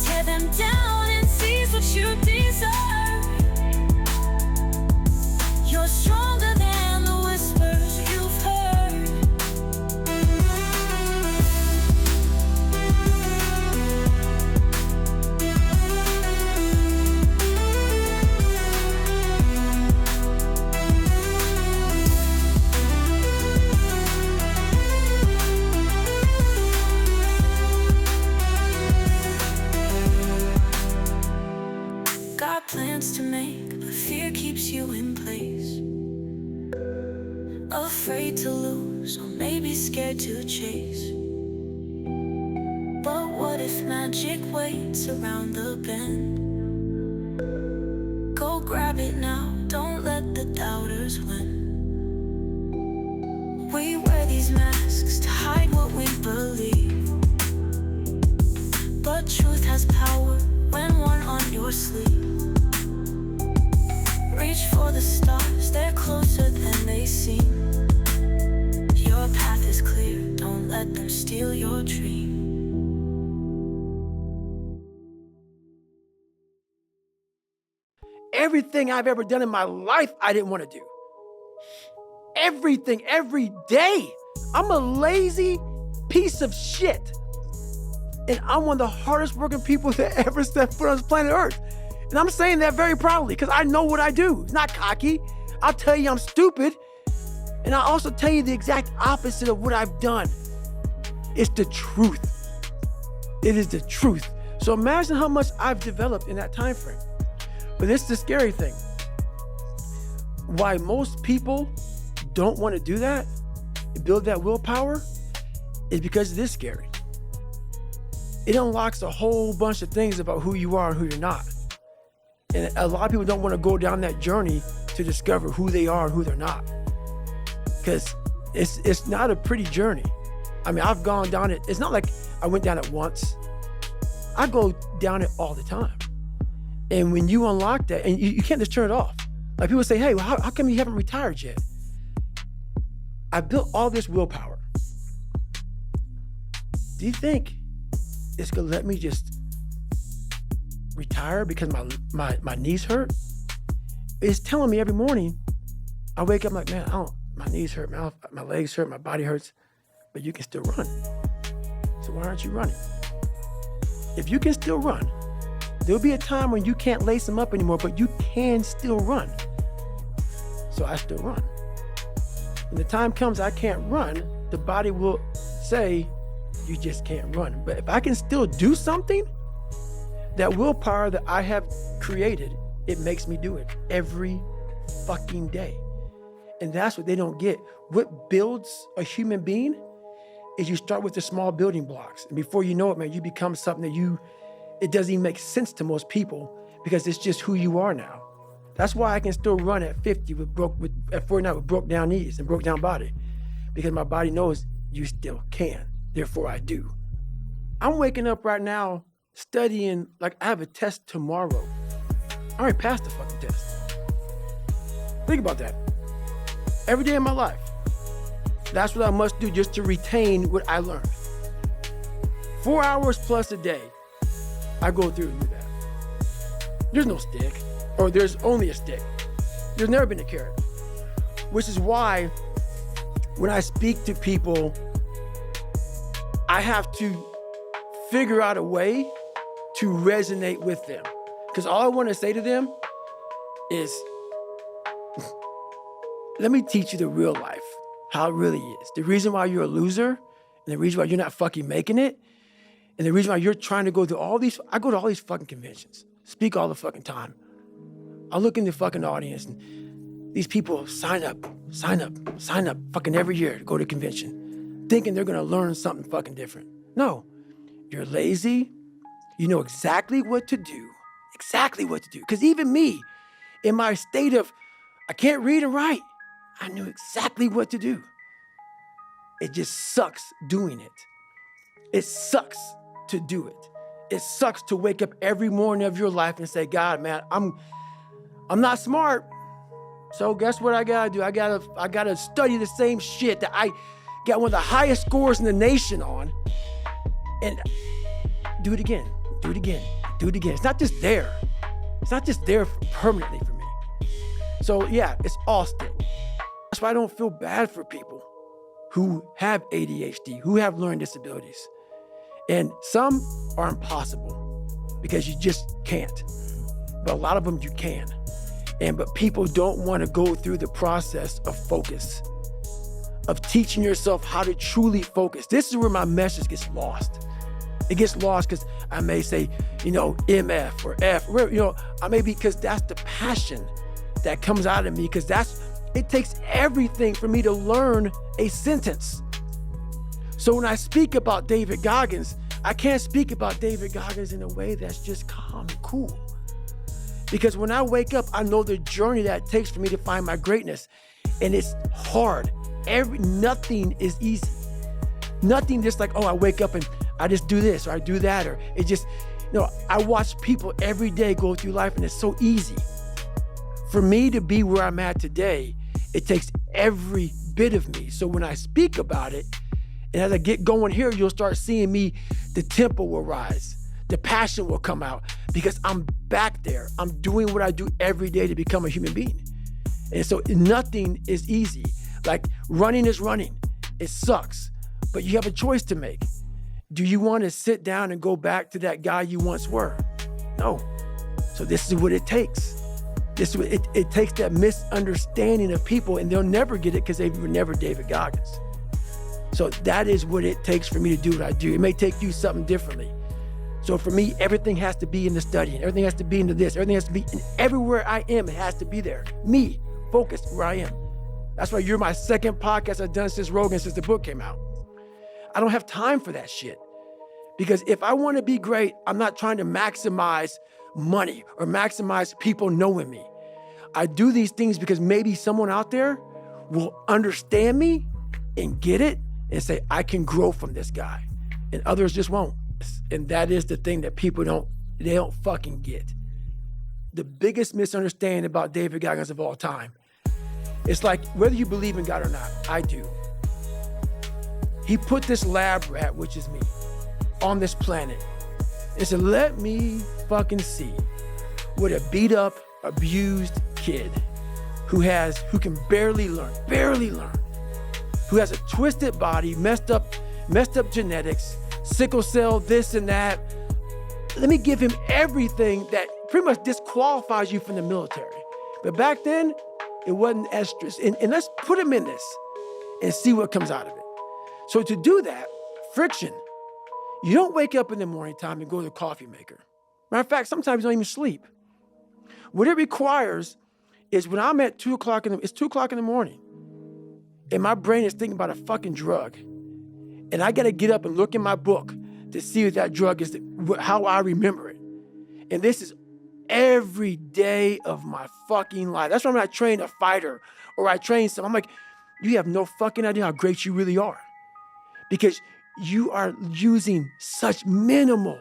Tear them down and seize what you deserve. You're stronger than the whispers you've heard. Got plans to make, but fear keeps you in place. Afraid to lose, or maybe scared to chase. But what if magic waits around the bend? Go grab it now, don't let the doubters win. We wear these masks to hide what we believe, but truth has power when worn on your sleeve. Reach for the stars, they're closer than they seem. Your path is clear, don't let them steal your dream. Everything I've ever done in my life, I didn't want to do. Everything, every day. I'm a lazy piece of shit. And I'm one of the hardest working people that ever stepped foot on this planet Earth. And I'm saying that very proudly because I know what I do. It's not cocky. I'll tell you I'm stupid. And I'll also tell you the exact opposite of what I've done. It's the truth. It is the truth. So imagine how much I've developed in that time frame. But this is the scary thing. Why most people don't want to do that and build that willpower is because it is scary. It unlocks a whole bunch of things about who you are and who you're not. And a lot of people don't want to go down that journey to discover who they are and who they're not. Because it's not a pretty journey. I mean, I've gone down it. It's not like I went down it once. I go down it all the time. And when you unlock that, and you can't just turn it off. Like people say, hey, well, how come you haven't retired yet? I built all this willpower. Do you think it's gonna let me just retire because my knees hurt? It's telling me every morning, I wake up like, man, my knees hurt, my legs hurt, my body hurts, but you can still run. So why aren't you running? If you can still run, there'll be a time when you can't lace them up anymore, but you can still run. So I still run. When the time comes I can't run, the body will say, you just can't run. But if I can still do something, that willpower that I have created, it makes me do it every fucking day. And that's what they don't get. What builds a human being is you start with the small building blocks. And before you know it, man, you become something that it doesn't even make sense to most people because it's just who you are now. That's why I can still run at 50 at 49 with broke down knees and broke down body, because my body knows you still can. Therefore, I do. I'm waking up right now studying like I have a test tomorrow. I already passed the fucking test. Think about that. every day of my life. That's what I must do just to retain what I learned. 4 hours plus a day, I go through and do that. There's no stick, or there's only a stick. There's never been a carrot, which is why when I speak to people, I have to figure out a way to resonate with them. Because all I want to say to them is, let me teach you the real life, how it really is. The reason why you're a loser, and the reason why you're not fucking making it, and the reason why you're trying to go to all these, I go to all these fucking conventions, speak all the fucking time. I look in the fucking audience and these people sign up fucking every year to go to a convention, thinking they're gonna learn something fucking different. No, you're lazy. You know exactly what to do. Because even me, in my state of, I can't read and write, I knew exactly what to do. It just sucks doing it. It sucks to do it. It sucks to wake up every morning of your life and say, God, man, I'm not smart. So guess what I gotta do? I gotta study the same shit that I got one of the highest scores in the nation on, and do it again. It's not just there. It's not just there permanently for me. So yeah, it's all stick. That's why I don't feel bad for people who have ADHD, who have learning disabilities. And some are impossible because you just can't. But a lot of them you can. But people don't want to go through the process of focus, of teaching yourself how to truly focus. This is where my message gets lost. It gets lost because I may say, MF or F, I may be, because that's the passion that comes out of me, because it takes everything for me to learn a sentence. So when I speak about David Goggins, I can't speak about David Goggins in a way that's just calm and cool. Because when I wake up, I know the journey that it takes for me to find my greatness. And it's hard. Nothing is easy. Nothing just like, I wake up and I just do this or I do that, or it just, I watch people every day go through life and it's so easy. For me to be where I'm at today, it takes every bit of me. So when I speak about it, and as I get going here, you'll start seeing me, the tempo will rise, the passion will come out, because I'm back there. I'm doing what I do every day to become a human being. And so nothing is easy. Like running is running. It sucks, but you have a choice to make. Do you want to sit down and go back to that guy you once were? No. So this is what it takes. It takes that misunderstanding of people, and they'll never get it because they were never David Goggins. So that is what it takes for me to do what I do. It may take you something differently. So for me, everything has to be in the studying. Everything has to be into this. Everything has to be, and everywhere I am, it has to be there. Me, focused where I am. That's why you're my second podcast I've done since the book came out. I don't have time for that shit. Because if I want to be great, I'm not trying to maximize money or maximize people knowing me. I do these things because maybe someone out there will understand me and get it and say, I can grow from this guy. And others just won't. And that is the thing that people don't fucking get. The biggest misunderstanding about David Goggins of all time. It's like, whether you believe in God or not, I do. He put this lab rat, which is me, on this planet. And said, let me fucking see what a beat up, abused kid who can barely learn, who has a twisted body, messed up genetics, sickle cell, this and that. Let me give him everything that pretty much disqualifies you from the military. But back then, it wasn't as stressed. And let's put him in this and see what comes out of it. So to do that, friction. You don't wake up in the morning time and go to the coffee maker. Matter of fact, sometimes you don't even sleep. What it requires is when I'm at 2 o'clock it's 2 o'clock in the morning, and my brain is thinking about a fucking drug. And I gotta get up and look in my book to see if that drug is how I remember it. And this is every day of my fucking life. That's why when I train a fighter or I train someone, I'm like, you have no fucking idea how great you really are. Because you are using such minimal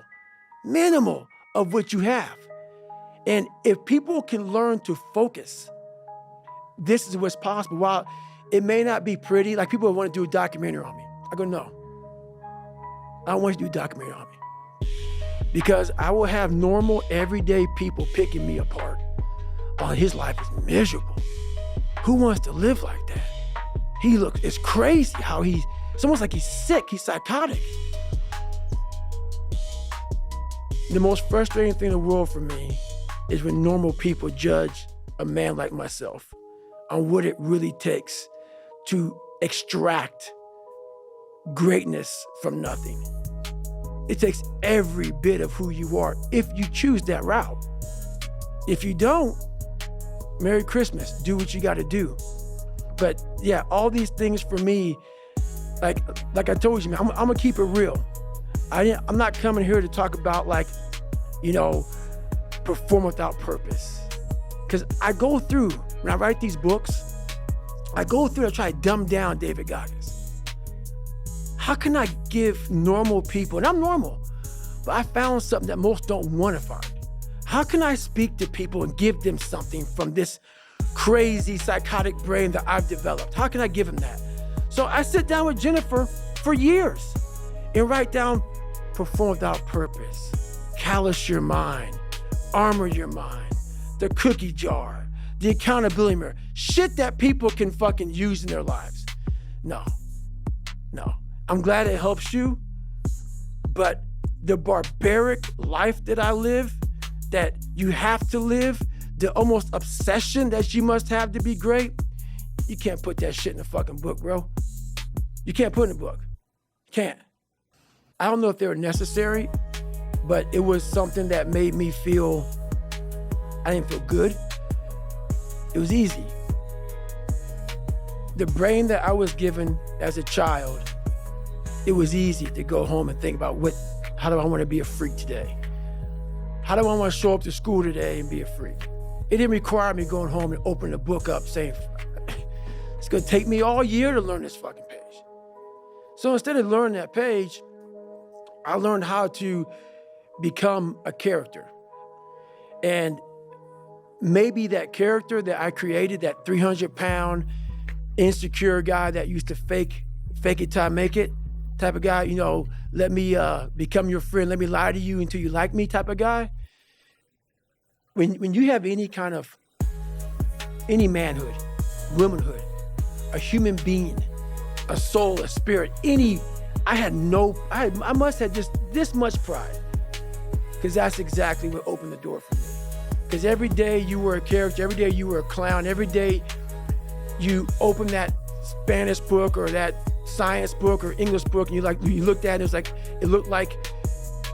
of what you have. And if people can learn to focus, this is what's possible. While It may not be pretty. Like people want to do a documentary on me. I go, no. I don't want you to do a documentary on me. Because I will have normal, everyday people picking me apart. Oh, his life is miserable. Who wants to live like that? It's crazy how it's almost like he's sick, he's psychotic. The most frustrating thing in the world for me is when normal people judge a man like myself on what it really takes to extract greatness from nothing. It takes every bit of who you are if you choose that route. If you don't, Merry Christmas, do what you gotta do. But yeah, all these things for me, like I told you, man, I'm gonna keep it real. I'm not coming here to talk about perform without purpose. Because I go through, when I write these books, I try to dumb down David Goggins. How can I give normal people, and I'm normal, but I found something that most don't want to find. How can I speak to people and give them something from this crazy psychotic brain that I've developed? How can I give them that? So I sit down with Jennifer for years and write down perform without purpose, callous your mind, armor your mind, the cookie jar, the accountability mirror, shit that people can fucking use in their lives. No. I'm glad it helps you, but the barbaric life that I live, that you have to live, the almost obsession that you must have to be great, you can't put that shit in a fucking book, bro. You can't put it in a book. You can't. I don't know if they were necessary, but it was something that made me feel, I didn't feel good. It was easy. The brain that I was given as a child, it was easy to go home and think about how do I want to be a freak today? How do I want to show up to school today and be a freak? It didn't require me going home and opening the book up saying, it's gonna take me all year to learn this fucking page. So instead of learning that page, I learned how to become a character. And maybe that character that I created, that 300-pound insecure guy that used to fake it till I make it type of guy, let me become your friend, let me lie to you until you like me type of guy. When you have any manhood, womanhood, a human being, a soul, a spirit, I must have just this much pride, because that's exactly what opened the door for me. Because every day you were a character, every day you were a clown, every day you opened that Spanish book or that science book or English book, and you looked at it, it looked like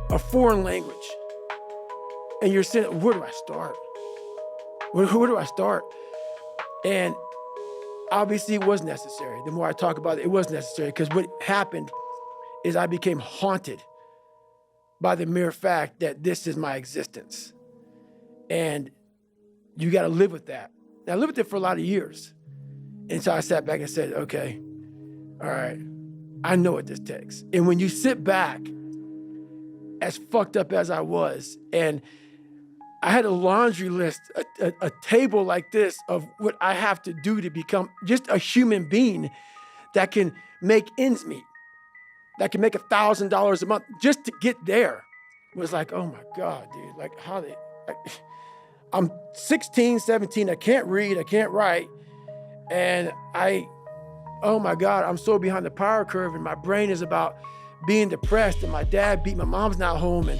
a foreign language. And you're saying, where do I start? Where do I start? And obviously it was necessary. The more I talk about it, it was necessary, because what happened is I became haunted by the mere fact that this is my existence. And you got to live with that. And I lived with it for a lot of years. And so I sat back and said, okay, all right, I know what this takes. And when you sit back, as fucked up as I was, and I had a laundry list, a table like this of what I have to do to become just a human being that can make ends meet, that can make $1,000 a month just to get there. It was like, oh my God, dude, I'm 16, 17, I can't read, I can't write. And oh my God, I'm so behind the power curve, and my brain is about being depressed, and my dad beat my mom's not home, and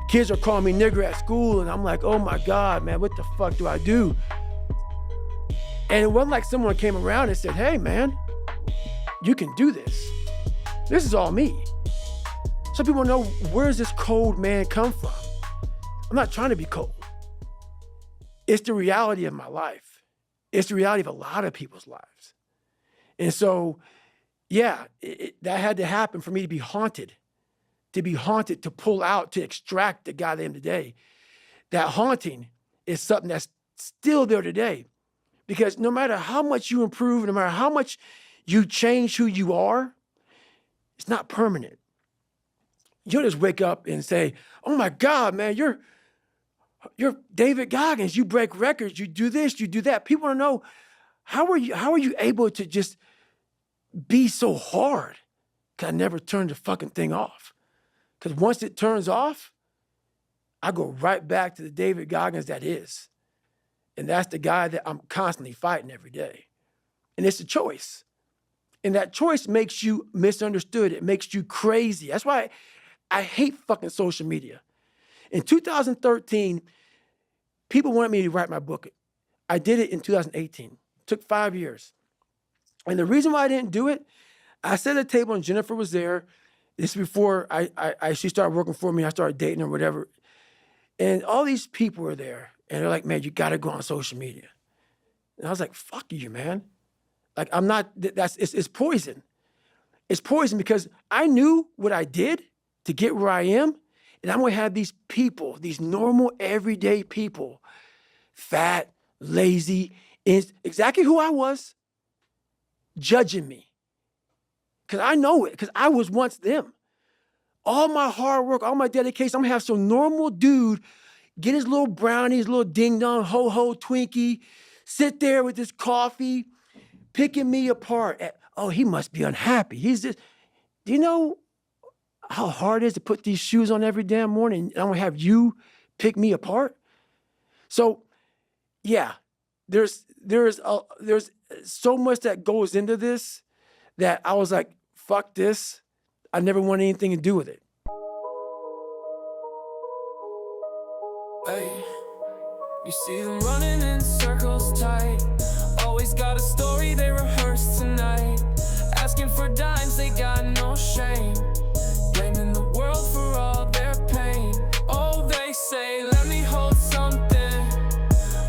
kids are calling me nigger at school, and I'm like, oh my God, man, what the fuck do I do? And it wasn't like someone came around and said, hey man, you can do this. This is all me. Some people know, where's this cold man come from? I'm not trying to be cold. It's the reality of my life. It's the reality of a lot of people's lives. And so, yeah, that had to happen for me to be haunted, to pull out, to extract the guy that I am today. That haunting is something that's still there today. Because no matter how much you improve, no matter how much you change who you are, it's not permanent. You don't just wake up and say, oh my God, man, you're David Goggins. You break records, you do this, you do that. People don't know How are you able to just be so hard? Cause I never turned the fucking thing off. Cause once it turns off, I go right back to the David Goggins that is. And that's the guy that I'm constantly fighting every day. And it's a choice. And that choice makes you misunderstood. It makes you crazy. That's why I hate fucking social media. In 2013, people wanted me to write my book. I did it in 2018. It took 5 years. And the reason why I didn't do it, I sat at a table and Jennifer was there. This is before she started working for me. I started dating her, whatever. And all these people were there. And they're like, man, you got to go on social media. And I was like, fuck you, man. Like, I'm not, it's poison. It's poison because I knew what I did to get where I am. And I'm going to have these people, these normal, everyday people, fat, lazy, exactly who I was, judging me. Because I know it, because I was once them. All my hard work, all my dedication, I'm going to have some normal dude get his little brownie, his little ding-dong, ho-ho Twinkie, sit there with his coffee, picking me apart. Oh, he must be unhappy. He's just, do you know how hard it is to put these shoes on every damn morning? And I'm gonna have you pick me apart? So, yeah, there's so much that goes into this that I was like, fuck this. I never want anything to do with it. Hey, you see them running in circles tight. Always got a story they rehearse tonight. Asking for dimes, they got no shame. Blaming the world for all their pain. Oh, they say, let me hold something.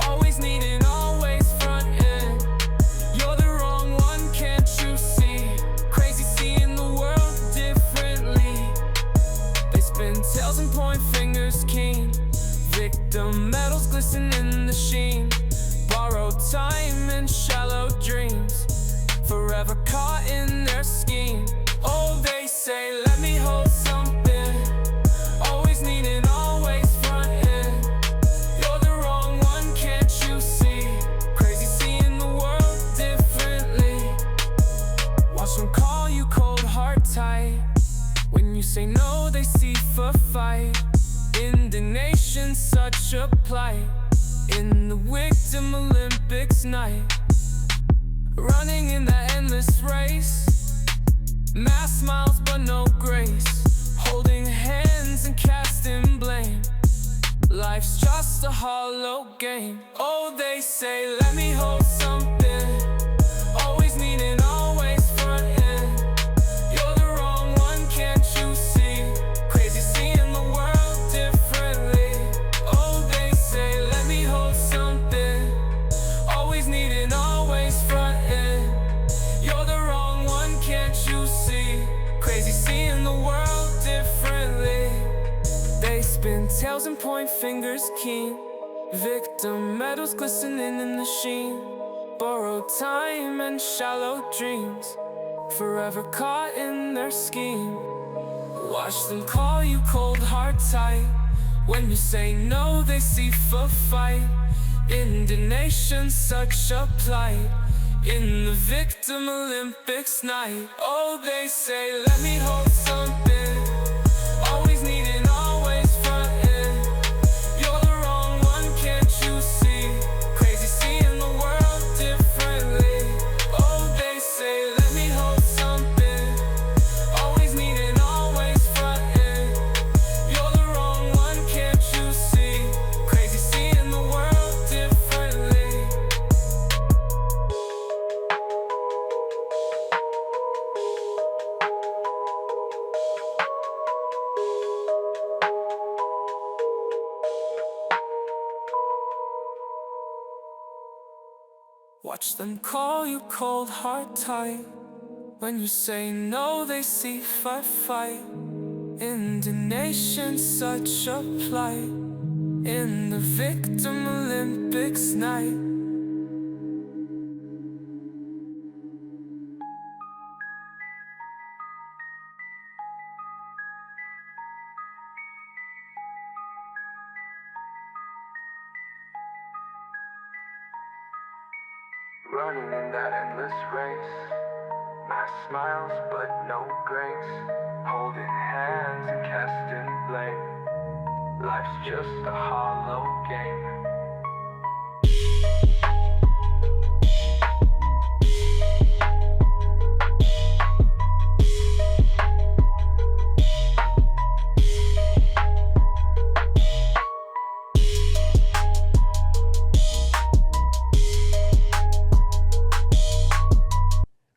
Always needing, always fronting. You're the wrong one, can't you see? Crazy seeing the world differently. They spin tails and point fingers keen. Victim medals glisten in the sheen. Borrowed time and shallow dreams. Forever caught in their scheme. Oh, they say, let me hold something. Always needing, always fronting. You're the wrong one, can't you see? Crazy seeing the world differently. Watch them call you cold, heart tight. When you say no, they see for fight. Indignation, such a plight. In the victim Olympics night. Running in that endless race. Mass smiles but no grace. Holding hands and casting blame. Life's just a hollow game. Oh, they say, let me hold something. Always needing, always fronting. You're the wrong one, can't you see? Crazy seeing the world differently. Oh, they say, let me hold something. Always needing, always fronting. You're the wrong one, can't you see? Crazy seeing the world differently. They spin tails and point fingers keen. Victim medals glistening in the sheen. Borrowed time and shallow dreams. Forever caught in their scheme. Watch them call you cold, heart tight. When you say no, they see for fight. Indignation, such a plight. In the victim Olympics night. Oh, they say, let me hold something. Always needing, always fronting. You're the wrong one, can't you see? Crazy seeing the world differently. Oh, they say, let me hold something. Always needing, always fronting. You're the wrong one, can't you see? Crazy seeing the world differently. Watch them call you cold, heart tight. When you say no, they see fight. Indignation, such a plight. In the victim Olympics night. running in that endless race. Mass smiles but no grace, holding hands and casting blame. Life's just a hollow game.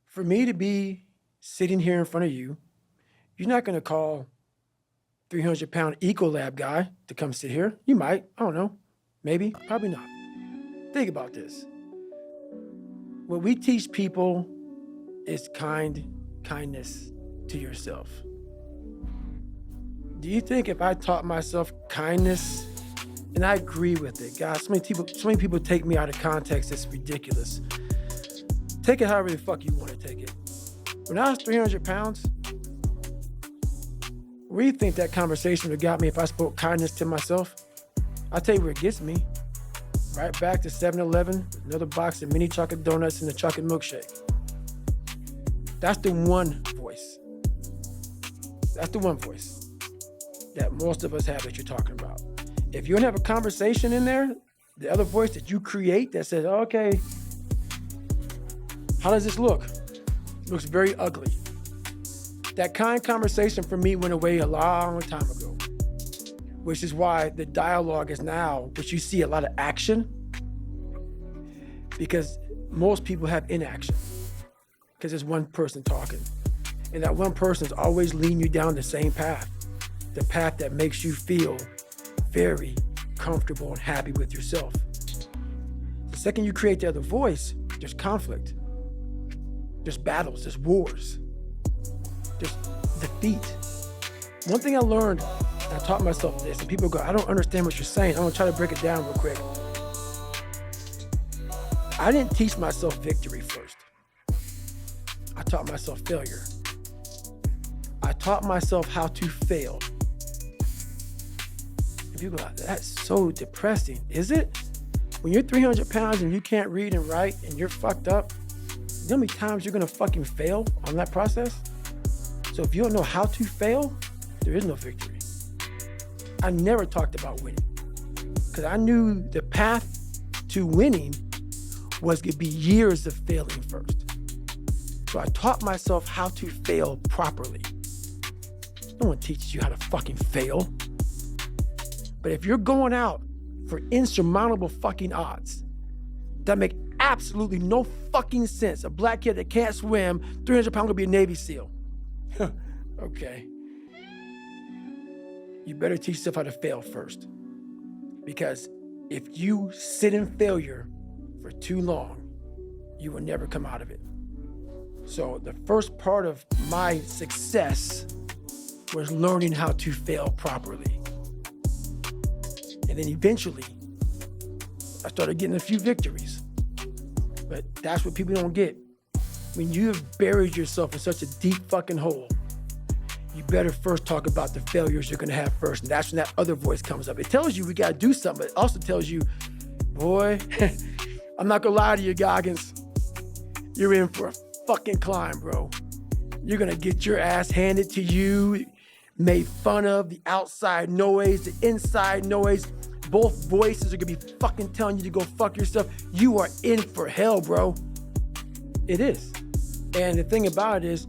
For me to be sitting here in front of you, you're not going to call 300-pound Ecolab guy to come sit here. You might. I don't know. Maybe. Probably not. Think about this. What we teach people is kindness to yourself. Do you think if I taught myself kindness, and I agree with it, guys, so many people take me out of context, it's ridiculous. Take it however the fuck you want to take it. When I was 300 pounds, where do you think that conversation would have got me if I spoke kindness to myself? I'll tell you where it gets me. Right back to 7-Eleven, another box of mini chocolate donuts and a chocolate milkshake. That's the one voice. That's the one voice that most of us have that you're talking about. If you don't have a conversation in there, the other voice that you create that says, okay, how does this look? It looks very ugly. That kind conversation for me went away a long time ago, which is why the dialogue is now, which you see a lot of action, because most people have inaction, because there's one person talking. And that one person is always leading you down the same path, the path that makes you feel very comfortable and happy with yourself. The second you create the other voice, there's conflict. There's battles, there's wars, there's defeat. One thing I learned, and I taught myself this, and people go, I don't understand what you're saying. I'm gonna try to break it down real quick. I didn't teach myself victory first. I taught myself failure. I taught myself how to fail. And people go, that's so depressing. Is it? When you're 300 pounds and you can't read and write and you're fucked up, you know how many times you're gonna fucking fail on that process? So if you don't know how to fail, there is no victory. I never talked about winning, because I knew the path to winning was gonna be years of failing first. So I taught myself how to fail properly. No one teaches you how to fucking fail. But if you're going out for insurmountable fucking odds that make absolutely no fucking sense. A black kid that can't swim, 300 pounds, gonna be a Navy SEAL. Okay. You better teach yourself how to fail first. Because if you sit in failure for too long, you will never come out of it. So the first part of my success was learning how to fail properly. And then eventually, I started getting a few victories. But that's what people don't get. When you have buried yourself in such a deep fucking hole, you better first talk about the failures you're gonna have first. And that's when that other voice comes up. It tells you we gotta do something, but it also tells you, boy, I'm not gonna lie to you, Goggins. You're in for a fucking climb, bro. You're gonna get your ass handed to you, made fun of, the outside noise, the inside noise. Both voices are gonna be fucking telling you to go fuck yourself. You are in for hell, bro. It is. And the thing about it is,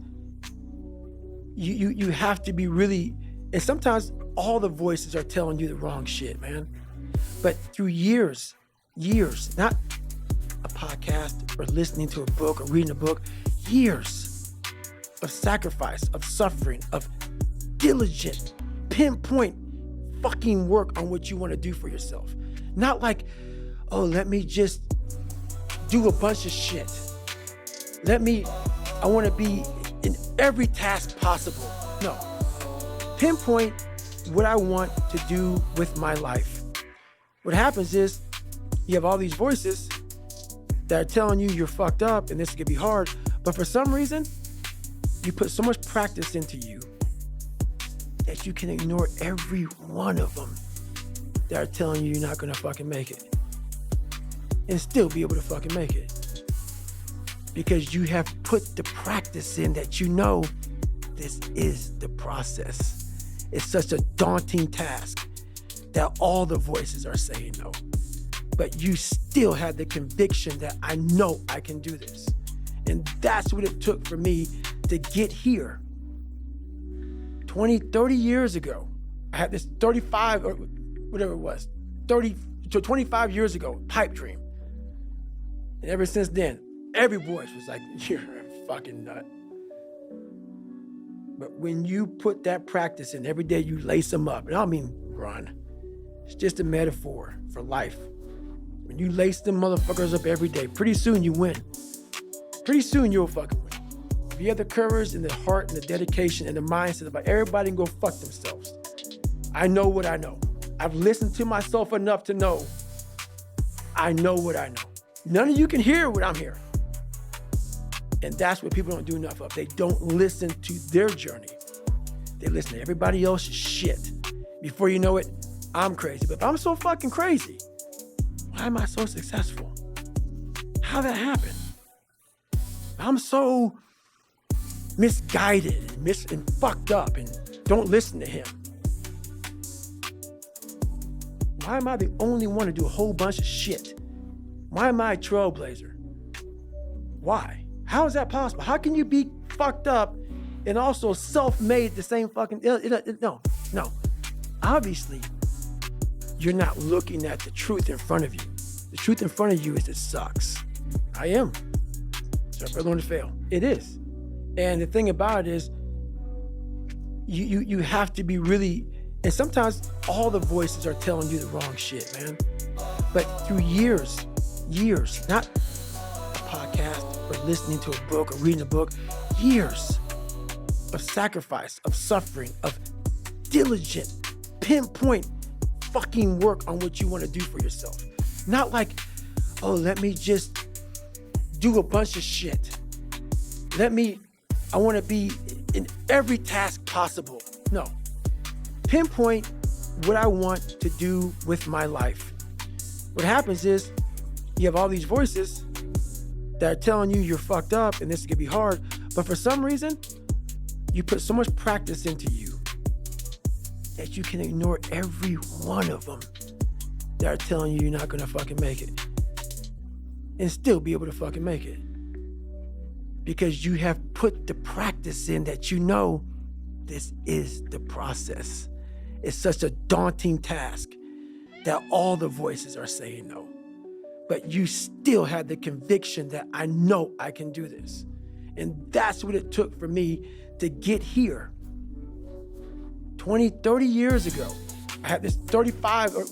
you have to be really, and sometimes all the voices are telling you the wrong shit, man. But through years, not a podcast or listening to a book or reading a book, years of sacrifice, of suffering, of diligent, pinpoint fucking work on what you want to do for yourself. Not like, oh, let me just do a bunch of shit. I want to be in every task possible. No. Pinpoint what I want to do with my life. What happens is you have all these voices that are telling you you're fucked up and this is gonna be hard, but for some reason, you put so much practice into you that you can ignore every one of them that are telling you you're not gonna fucking make it and still be able to fucking make it. because you have put the practice in that you know this is the process. It's such a daunting task that all the voices are saying no. But you still have the conviction that I know I can do this. And that's what it took for me to get here. 20, 30 years ago, I had this 35 or whatever it was, 30 to 25 years ago, pipe dream. And ever since then, every voice was like, you're a fucking nut. But when you put that practice in, every day you lace them up, and I don't mean run, it's just a metaphor for life. When you lace them motherfuckers up every day, pretty soon you win. Pretty soon you'll fucking win. If you have the courage and the heart and the dedication and the mindset about everybody can go fuck themselves. I know what I know. I've listened to myself enough to know I know what I know. None of you can hear what I'm hearing. And that's what people don't do enough of. They don't listen to their journey. They listen to everybody else's shit. Before you know it, I'm crazy. But if I'm so fucking crazy, why am I so successful? How'd that happen? I'm so misguided and fucked up and don't listen to him. Why am I the only one to do a whole bunch of shit? Why am I a trailblazer? Why? How is that possible? How can you be fucked up and also self-made at the same fucking... No. Obviously, you're not looking at the truth in front of you. The truth in front of you is it sucks. I am. So if I learn to fail, it is. And the thing about it is, you have to be really... And sometimes all the voices are telling you the wrong shit, man. But through years, not a podcast or listening to a book or reading a book, years of sacrifice, of suffering, of diligent, pinpoint fucking work on what you want to do for yourself. Not like, oh, let me just do a bunch of shit. I want to be in every task possible. No. Pinpoint what I want to do with my life. What happens is you have all these voices that are telling you you're fucked up and this is gonna be hard, but for some reason, you put so much practice into you that you can ignore every one of them that are telling you you're not gonna fucking make it and still be able to fucking make it. Because you have put the practice in that you know this is the process. It's such a daunting task that all the voices are saying no. But you still have the conviction that I know I can do this. And that's what it took for me to get here. 20, 30 years ago, I had this 35 or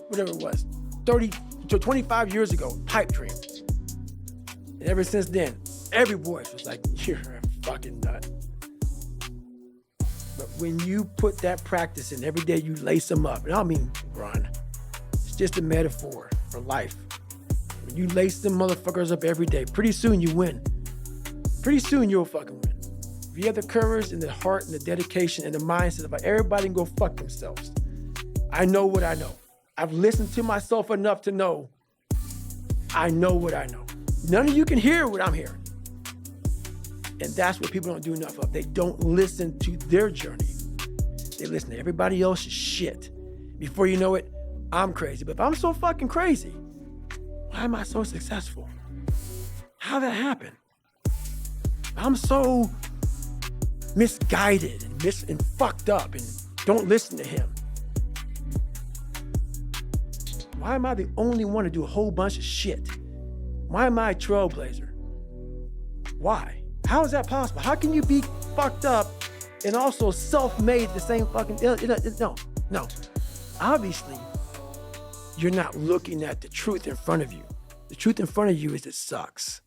whatever it was, 30 to 25 years ago, pipe dream. And ever since then, every voice was like, you're a fucking nut. But when you put that practice in, every day you lace them up, and I don't mean run, it's just a metaphor for life. When you lace them motherfuckers up every day, pretty soon you win. Pretty soon you'll fucking win. If you have the courage and the heart and the dedication and the mindset about everybody can go fuck themselves. I know what I know. I've listened to myself enough to know I know what I know. None of you can hear what I'm hearing. And that's what people don't do enough of. They don't listen to their journey. They listen to everybody else's shit. Before you know it, I'm crazy. But if I'm so fucking crazy, why am I so successful? How'd that happen? I'm so misguided and fucked up and don't listen to him. Why am I the only one to do a whole bunch of shit? Why am I a trailblazer? Why? How is that possible? How can you be fucked up and also self-made at the same fucking... No. Obviously, you're not looking at the truth in front of you. The truth in front of you is it sucks.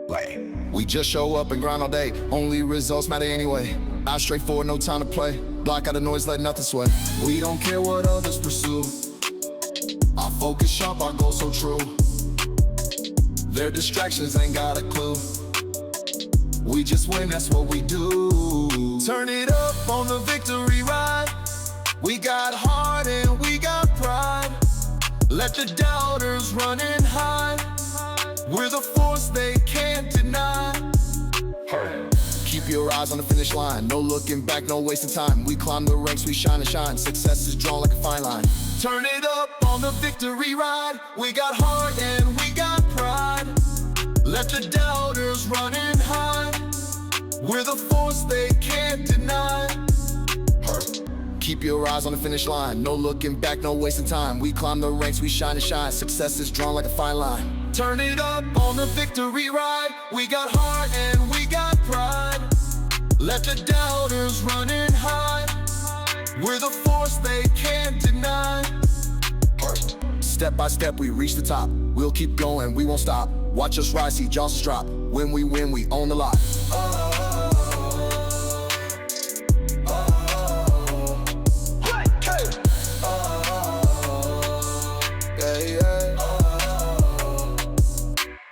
Like, we just show up and grind all day. Only results matter anyway. Eyes straight forward, no time to play. Block out the noise, let nothing sway. We don't care what others pursue. Our focus sharp, our goal so true. Their distractions ain't got a clue. We just win, that's what we do. Turn it up on the victory ride. We got heart and we got pride. Let the doubters run and hide. We're the force they can't deny. Keep your eyes on the finish line. No looking back, no wasting time. We climb the ranks, we shine and shine. Success is drawn like a fine line. Turn it up on the victory ride. We got heart and we got pride. Let the doubters run and hide. We're the force they can't deny. Keep your eyes on the finish line. No looking back, no wasting time. We climb the ranks, we shine and shine. Success is drawn like a fine line. Turn it up on the victory ride. We got heart and we got pride. Let the doubters run and hide. We're the force they can't deny. Step by step we reach the top. We'll keep going, we won't stop. Watch us rise, see Johnson's drop. When we win, we own the lot.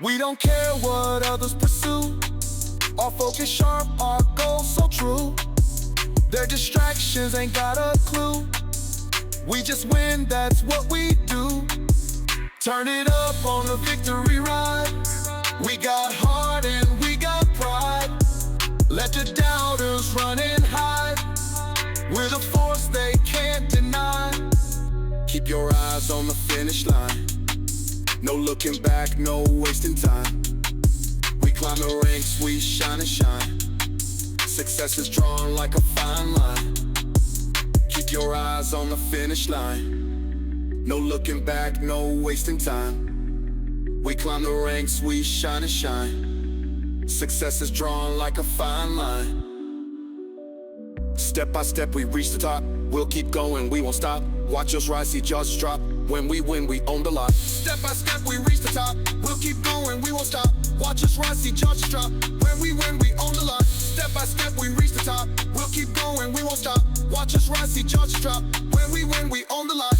We don't care what others pursue. Our focus sharp, our goals so true. Their distractions ain't got a clue. We just win, that's what we do. Turn it up on the victory ride. We got heart and we got pride. Let the doubters run and hide. We're the force they can't deny. Keep your eyes on the finish line. No looking back, no wasting time. We climb the ranks, we shine and shine. Success is drawn like a fine line. Keep your eyes on the finish line. No looking back, no wasting time. We climb the ranks, we shine and shine. Success is drawn like a fine line. Step by step we reach the top. We'll keep going, we won't stop. Watch us rise, see jaws drop. When we win, we own the lot. Step by step we reach the top. We'll keep going, we won't stop. Watch us rise, see jaws drop. When we win, we own the lot. Step by step we reach the top. We'll keep going, we won't stop. Watch us rise, see jaws drop. When we win, we own the lot.